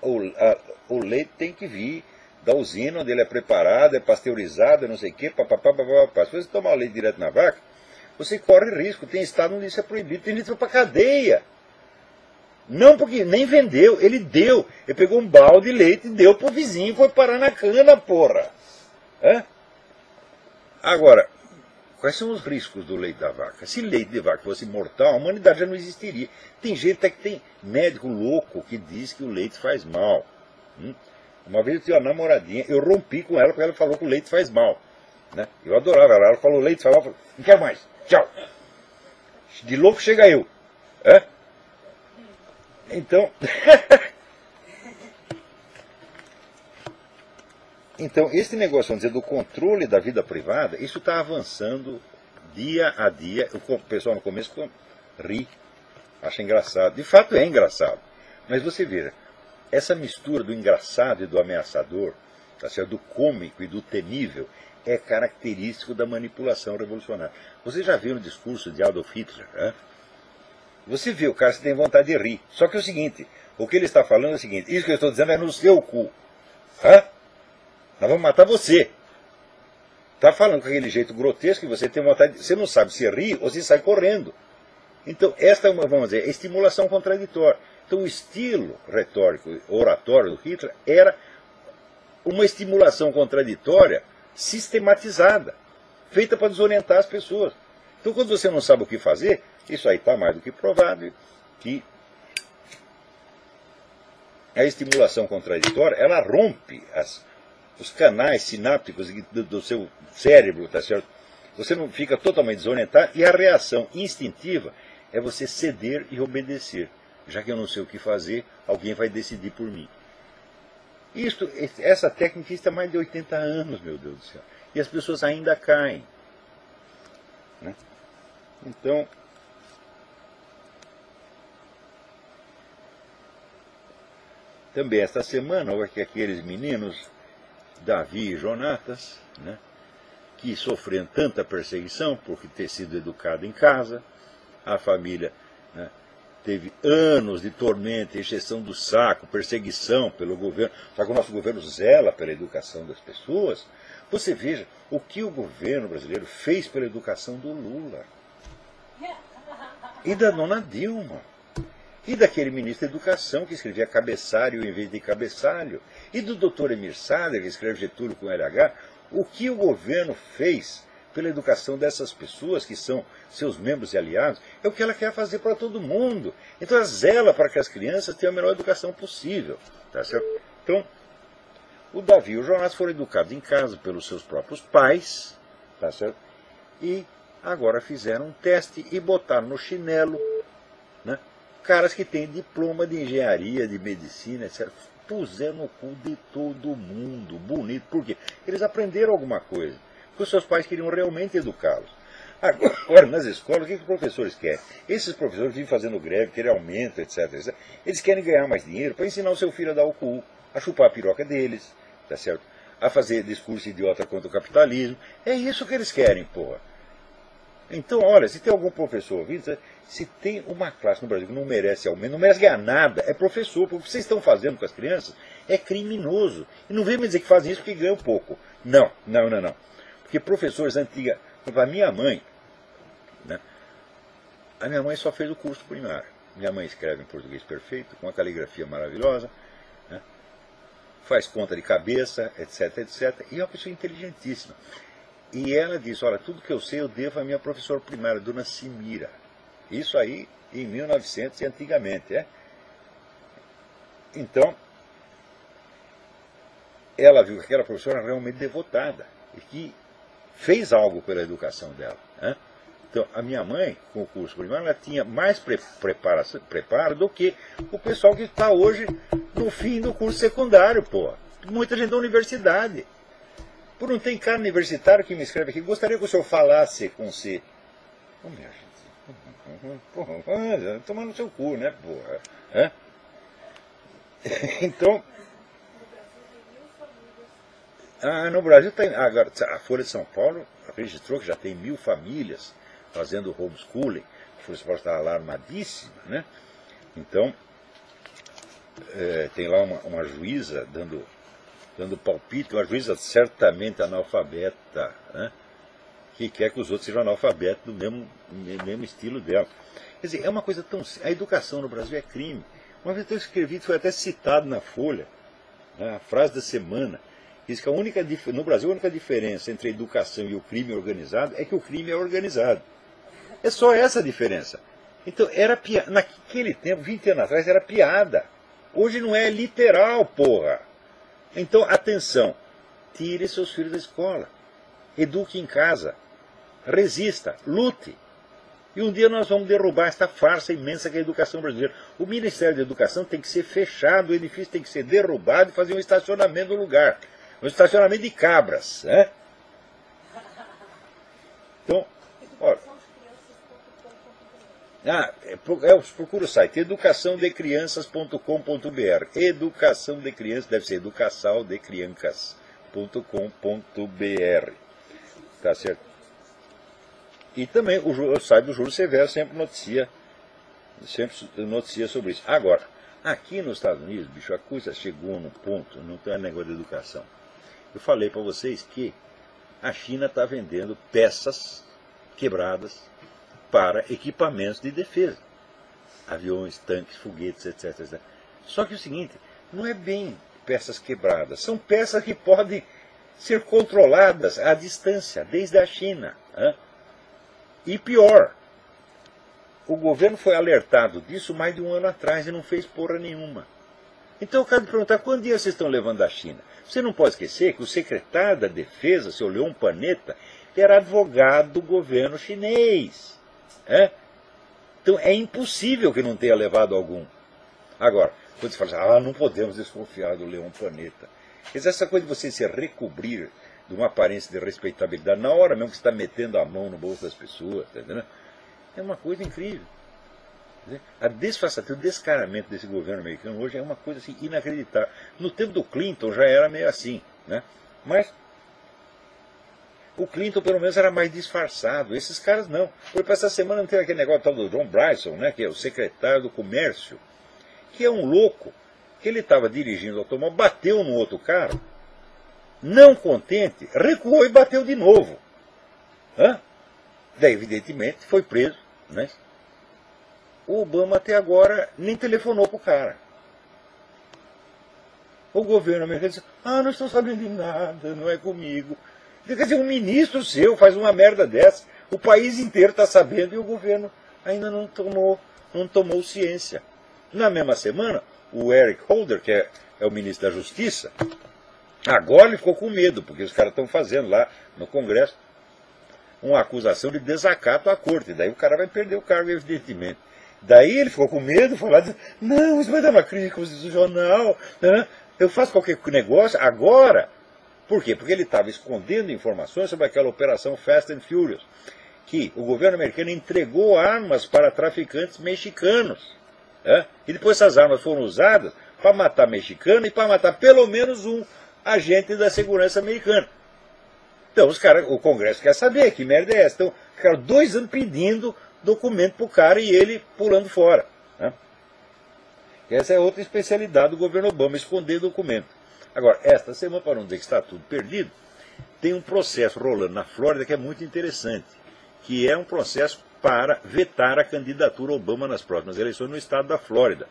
O leite tem que vir da usina onde ele é preparado, é pasteurizado, não sei o quê, papapá. Se você tomar o leite direto na vaca, você corre risco. Tem estado onde isso é proibido, tem gente que vai para cadeia. Não, porque nem vendeu, ele deu. Ele pegou um balde de leite e deu pro vizinho e foi parar na cana, porra. Agora, quais são os riscos do leite da vaca? Se leite de vaca fosse mortal, a humanidade já não existiria. Tem gente até que tem médico louco que diz que o leite faz mal. Uma vez eu tinha uma namoradinha, eu rompi com ela porque ela falou que o leite faz mal. Né? Eu adorava ela falou, o leite faz mal, eu falei, não quero mais, tchau. De louco chega eu. Então, esse negócio, vamos dizer, do controle da vida privada, isso está avançando dia a dia. O pessoal no começo ri, acha engraçado. De fato é engraçado. Mas você veja, essa mistura do engraçado e do ameaçador, tá certo? Do cômico e do temível, é característico da manipulação revolucionária. Você já viu no discurso de Adolf Hitler, né? Você vê, o cara tem vontade de rir. Só que é o seguinte, o que ele está falando é o seguinte, isso que eu estou dizendo é no seu cu. Hã? Nós vamos matar você. Está falando com aquele jeito grotesco que você tem vontade de... Você não sabe se ri ou se sai correndo. Então, esta é uma, vamos dizer, estimulação contraditória. Então, o estilo retórico, oratório do Hitler era uma estimulação contraditória sistematizada, feita para desorientar as pessoas. Então, quando você não sabe o que fazer, isso aí está mais do que provado que a estimulação contraditória, ela rompe os canais sinápticos do seu cérebro, tá certo? Você não fica totalmente desorientado e a reação instintiva é você ceder e obedecer. Já que eu não sei o que fazer, alguém vai decidir por mim. Essa técnica existe há mais de 80 anos, meu Deus do céu. E as pessoas ainda caem. Né? Então, também esta semana, houve aqueles meninos, Davi e Jonatas, né, que sofreram tanta perseguição por ter sido educado em casa, a família, né, teve anos de tormento, encheção do saco, perseguição pelo governo, só que o nosso governo zela pela educação das pessoas. Você veja o que o governo brasileiro fez pela educação do Lula, e da dona Dilma, e daquele ministro da Educação que escrevia cabeçalho em vez de cabeçalho, e do doutor Emir Sader, que escreve Getúlio com LH, o que o governo fez pela educação dessas pessoas, que são seus membros e aliados, é o que ela quer fazer para todo mundo. Então ela zela para que as crianças tenham a melhor educação possível. Tá certo? Então, o Davi e o Jonas foram educados em casa pelos seus próprios pais, tá certo? E agora fizeram um teste e botaram no chinelo, né, caras que têm diploma de engenharia, de medicina, etc. Puseram no cu de todo mundo, bonito. Por quê? Eles aprenderam alguma coisa. Porque os seus pais queriam realmente educá-los. Agora, nas escolas, o que os professores querem? Esses professores vivem fazendo greve, querem aumento, etc, etc. Eles querem ganhar mais dinheiro para ensinar o seu filho a dar o cu, a chupar a piroca deles, tá certo? A fazer discurso idiota contra o capitalismo. É isso que eles querem, porra. Então, olha, se tem algum professor ouvindo, se tem uma classe no Brasil que não merece aumento, não merece ganhar nada, é professor. Porque o que vocês estão fazendo com as crianças é criminoso. E não vem me dizer que fazem isso porque ganham pouco. Não, não, não, não. Porque professores antigos... A minha mãe, né, a minha mãe só fez o curso primário. Minha mãe escreve em português perfeito, com uma caligrafia maravilhosa, né, faz conta de cabeça, etc, etc. E é uma pessoa inteligentíssima. E ela disse, olha, tudo que eu sei eu devo à minha professora primária, dona Simira. Isso aí em 1900 e antigamente, é? Então, ela viu que aquela professora era realmente devotada e que fez algo pela educação dela. Né? Então, a minha mãe, com o curso primário, ela tinha mais preparo do que o pessoal que está hoje no fim do curso secundário, pô. Muita gente da universidade. Por não tem cara universitário que me escreve aqui, gostaria que o senhor falasse com si. Oh, minha gente, porra, toma no seu cu, né, porra? É? Então, no Brasil tem, agora, a Folha de São Paulo registrou que já tem 1000 famílias fazendo homeschooling. A Folha de São Paulo está alarmadíssima, né? Então, tem lá uma juíza dando palpite, uma juíza certamente analfabeta, né, que quer que os outros sejam analfabetos do mesmo estilo dela. Quer dizer, é uma coisa tão... A educação no Brasil é crime. Uma vez eu escrevi, foi até citado na Folha, né, a frase da semana, diz que no Brasil a única diferença entre a educação e o crime organizado é que o crime é organizado. É só essa a diferença. Então, era piada. Naquele tempo, 20 anos atrás, era piada. Hoje não é literal, porra. Então, atenção, tire seus filhos da escola, eduque em casa, resista, lute. E um dia nós vamos derrubar esta farsa imensa que é a educação brasileira. O Ministério da Educação tem que ser fechado, o edifício tem que ser derrubado e fazer um estacionamento no lugar. Um estacionamento de cabras. Né? Então, olha, Procura o site educaçãodecrianças.com.br. Educação de Crianças, deve ser educaçãodecrianças.com.br. Tá certo? E também o site do Júlio Severo sempre noticia sobre isso. Agora, aqui nos Estados Unidos, bicho, a coisa chegou num ponto, não tem negócio de educação. Eu falei para vocês que a China está vendendo peças quebradas para equipamentos de defesa. Aviões, tanques, foguetes, etc, etc. Só que é o seguinte, não é bem peças quebradas, são peças que podem ser controladas à distância, desde a China. Hein? E pior, o governo foi alertado disso mais de um ano atrás e não fez porra nenhuma. Então eu quero te perguntar, quantos dias vocês estão levando a China? Você não pode esquecer que o secretário da Defesa, seu Leon Panetta, era advogado do governo chinês. Então é impossível que não tenha levado algum. Agora, quando você fala assim, não podemos desconfiar do Leon Panetta. Quer dizer, essa coisa de você se recobrir de uma aparência de respeitabilidade, na hora mesmo que você está metendo a mão no bolso das pessoas, tá entendendo? É uma coisa incrível. A desfaçatez, o descaramento desse governo americano hoje é uma coisa assim, inacreditável. No tempo do Clinton já era meio assim, né? Mas o Clinton pelo menos era mais disfarçado. Esses caras não. Por exemplo, essa semana não tem aquele negócio tal do John Bryson, né, que é o secretário do Comércio, que é um louco, que ele estava dirigindo o automóvel, bateu no outro carro, não contente, recuou e bateu de novo. Daí, evidentemente, foi preso, né? O Obama até agora nem telefonou para o cara. O governo americano disse, não estou sabendo de nada, não é comigo. Quer dizer, um ministro seu faz uma merda dessa, o país inteiro está sabendo e o governo ainda não tomou ciência. Na mesma semana, o Eric Holder, que é o ministro da Justiça, agora ele ficou com medo, porque os caras estão fazendo lá no Congresso uma acusação de desacato à corte. Daí o cara vai perder o cargo, evidentemente. Daí ele ficou com medo, falou, não, isso vai dar uma crise constitucional, né? Eu faço qualquer negócio agora. Por quê? Porque ele estava escondendo informações sobre aquela operação Fast and Furious, que o governo americano entregou armas para traficantes mexicanos. E depois essas armas foram usadas para matar mexicano e para matar pelo menos um agente da segurança americana. Então o Congresso quer saber que merda é essa. Então ficaram 2 anos pedindo documento para o cara e ele pulando fora. Essa é outra especialidade do governo Obama, esconder documento. Agora, esta semana, para não dizer que está tudo perdido, tem um processo rolando na Flórida que é muito interessante, que é um processo para vetar a candidatura Obama nas próximas eleições no estado da Flórida.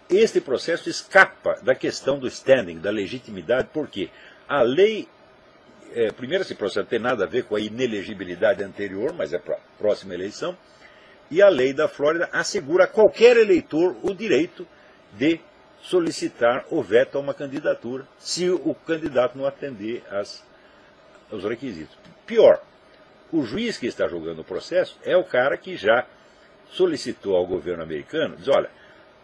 Este processo escapa da questão do standing, da legitimidade, porque a lei, primeiro esse processo não tem nada a ver com a inelegibilidade anterior, mas é para a próxima eleição, e a lei da Flórida assegura a qualquer eleitor o direito de solicitar o veto a uma candidatura, se o candidato não atender aos requisitos. Pior, o juiz que está julgando o processo é o cara que já solicitou ao governo americano, diz, olha,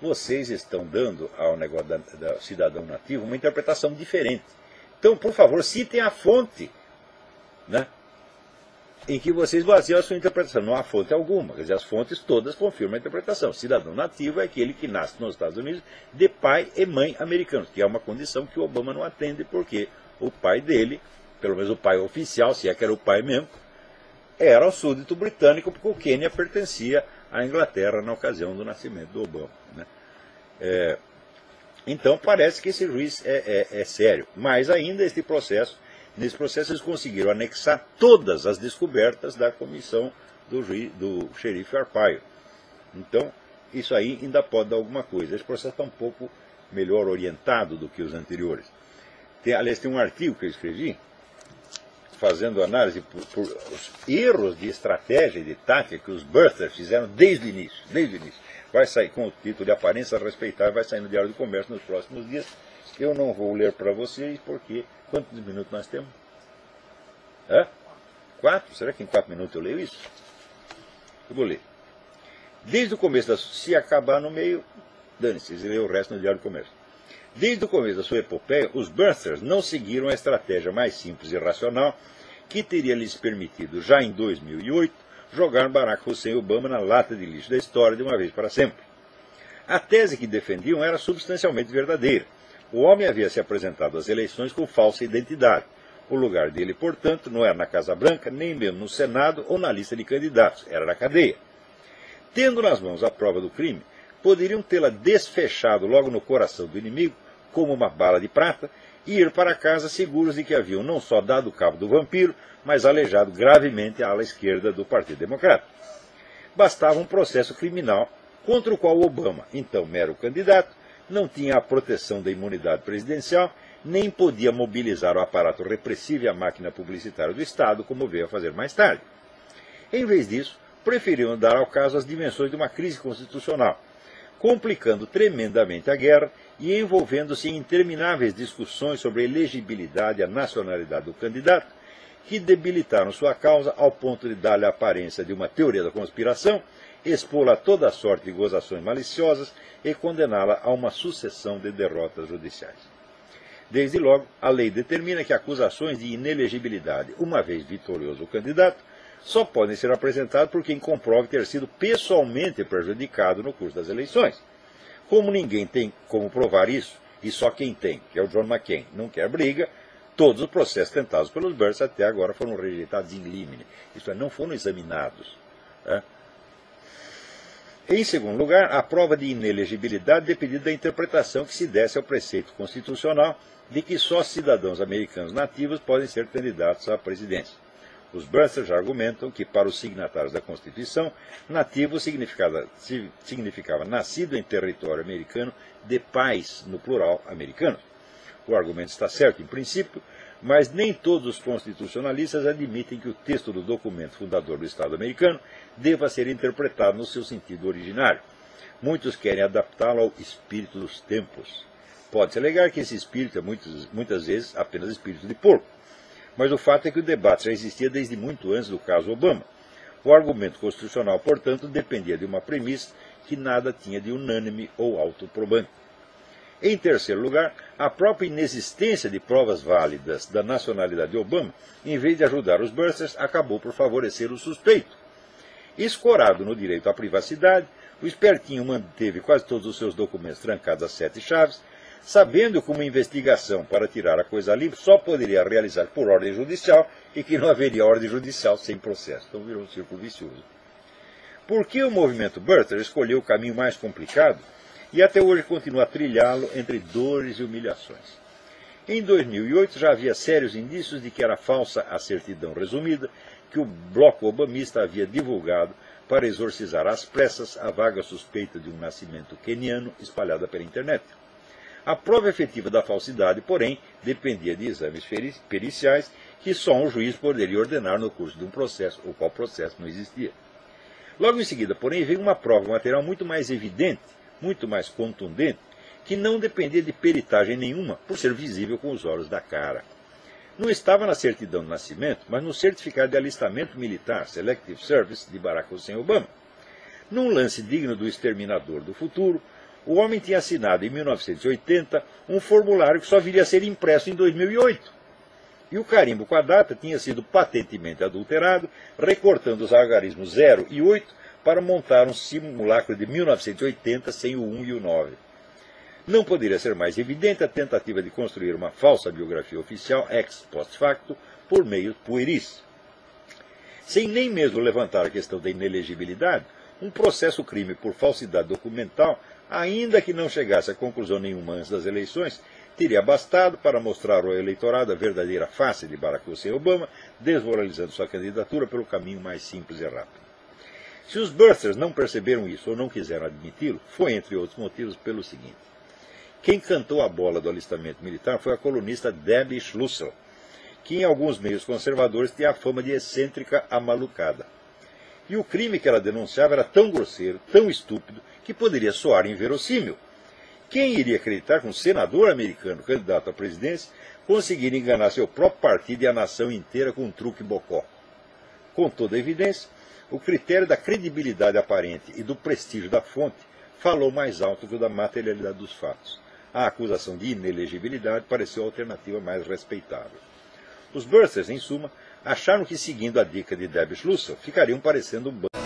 vocês estão dando ao negócio da cidadão nativo uma interpretação diferente. Então, por favor, citem a fonte, né, em que vocês baseiam a sua interpretação. Não há fonte alguma, quer dizer, as fontes todas confirmam a interpretação. Cidadão nativo é aquele que nasce nos Estados Unidos de pai e mãe americanos, que é uma condição que o Obama não atende, porque o pai dele, pelo menos o pai oficial, se é que era o pai mesmo, era o súdito britânico, porque o Quênia pertencia à Inglaterra na ocasião do nascimento do Obama, né? Então parece que esse juiz é sério. Mas ainda nesse processo eles conseguiram anexar todas as descobertas da comissão do xerife Arpaio. Então, isso aí ainda pode dar alguma coisa. Esse processo está um pouco melhor orientado do que os anteriores. Aliás, tem um artigo que eu escrevi, fazendo análise por os erros de estratégia e de tática que os birthers fizeram desde o início. Vai sair com o título de Aparência Respeitável, vai sair no Diário do Comércio nos próximos dias. Eu não vou ler para vocês, porque... Quantos minutos nós temos? 4? Será que em 4 minutos eu leio isso? Eu vou ler. Desde o começo se acabar no meio, dane-se, vocês lêem o resto no Diário do Comércio. Desde o começo da sua epopeia, os birthers não seguiram a estratégia mais simples e racional que teria lhes permitido, já em 2008, jogar Barack Hussein Obama na lata de lixo da história de uma vez para sempre. A tese que defendiam era substancialmente verdadeira. O homem havia se apresentado às eleições com falsa identidade. O lugar dele, portanto, não era na Casa Branca, nem mesmo no Senado ou na lista de candidatos, era na cadeia. Tendo nas mãos a prova do crime, poderiam tê-la desfechado logo no coração do inimigo, como uma bala de prata, e ir para casa seguros de que haviam não só dado cabo do vampiro, mas aleijado gravemente a ala esquerda do Partido Democrata. Bastava um processo criminal contra o qual Obama, então mero candidato, não tinha a proteção da imunidade presidencial, nem podia mobilizar o aparato repressivo e a máquina publicitária do Estado, como veio a fazer mais tarde. Em vez disso, preferiram dar ao caso as dimensões de uma crise constitucional, complicando tremendamente a guerra e envolvendo-se em intermináveis discussões sobre a elegibilidade e a nacionalidade do candidato, que debilitaram sua causa ao ponto de dar-lhe a aparência de uma teoria da conspiração, expô-la a toda sorte de gozações maliciosas e condená-la a uma sucessão de derrotas judiciais. Desde logo, a lei determina que acusações de inelegibilidade, uma vez vitorioso o candidato, só podem ser apresentadas por quem comprove ter sido pessoalmente prejudicado no curso das eleições. Como ninguém tem como provar isso, e só quem tem, que é o John McCain, não quer briga, todos os processos tentados pelos Burns até agora foram rejeitados in limine, isto é, não foram examinados. Em segundo lugar, a prova de inelegibilidade dependia da interpretação que se desse ao preceito constitucional de que só cidadãos americanos nativos podem ser candidatos à presidência. Os Burnsters argumentam que, para os signatários da Constituição, nativo significava nascido em território americano de pais, no plural, americanos. O argumento está certo em princípio, mas nem todos os constitucionalistas admitem que o texto do documento fundador do Estado americano deva ser interpretado no seu sentido originário. Muitos querem adaptá-lo ao espírito dos tempos. Pode-se alegar que esse espírito é muitas vezes apenas espírito de porco. Mas o fato é que o debate já existia desde muito antes do caso Obama. O argumento constitucional, portanto, dependia de uma premissa que nada tinha de unânime ou autoprobante. Em terceiro lugar, a própria inexistência de provas válidas da nacionalidade de Obama, em vez de ajudar os Burnsters, acabou por favorecer o suspeito. Escorado no direito à privacidade, o espertinho manteve quase todos os seus documentos trancados a 7 chaves, sabendo que uma investigação para tirar a coisa limpa só poderia realizar por ordem judicial e que não haveria ordem judicial sem processo. Então virou um círculo vicioso. Por que o movimento Birther escolheu o caminho mais complicado e até hoje continua a trilhá-lo entre dores e humilhações? Em 2008 já havia sérios indícios de que era falsa a certidão resumida que o bloco obamista havia divulgado para exorcizar às pressas a vaga suspeita de um nascimento queniano espalhada pela internet. A prova efetiva da falsidade, porém, dependia de exames periciais que só um juiz poderia ordenar no curso de um processo, o qual processo não existia. Logo em seguida, porém, veio uma prova material muito mais evidente, muito mais contundente, que não dependia de peritagem nenhuma, por ser visível com os olhos da cara. Não estava na certidão de nascimento, mas no certificado de alistamento militar, Selective Service, de Barack Hussein Obama. Num lance digno do exterminador do futuro, o homem tinha assinado em 1980 um formulário que só viria a ser impresso em 2008. E o carimbo com a data tinha sido patentemente adulterado, recortando os algarismos 0 e 8 para montar um simulacro de 1980 sem o 1 e o 9. Não poderia ser mais evidente a tentativa de construir uma falsa biografia oficial ex post facto por meios pueris. Sem nem mesmo levantar a questão da inelegibilidade, um processo-crime por falsidade documental, ainda que não chegasse a conclusão nenhuma antes das eleições, teria bastado para mostrar ao eleitorado a verdadeira face de Barack Hussein Obama, desmoralizando sua candidatura pelo caminho mais simples e rápido. Se os Burnsters não perceberam isso ou não quiseram admiti-lo, foi, entre outros motivos, pelo seguinte. Quem cantou a bola do alistamento militar foi a colunista Debbie Schlussel, que em alguns meios conservadores tinha a fama de excêntrica amalucada. E o crime que ela denunciava era tão grosseiro, tão estúpido, que poderia soar inverossímil. Quem iria acreditar que um senador americano, candidato à presidência, conseguiria enganar seu próprio partido e a nação inteira com um truque bocó? Com toda a evidência, o critério da credibilidade aparente e do prestígio da fonte falou mais alto que o da materialidade dos fatos. A acusação de inelegibilidade pareceu a alternativa mais respeitável. Os Burnsters, em suma, acharam que, seguindo a dica de Deb Schlusser, ficariam parecendo um banco.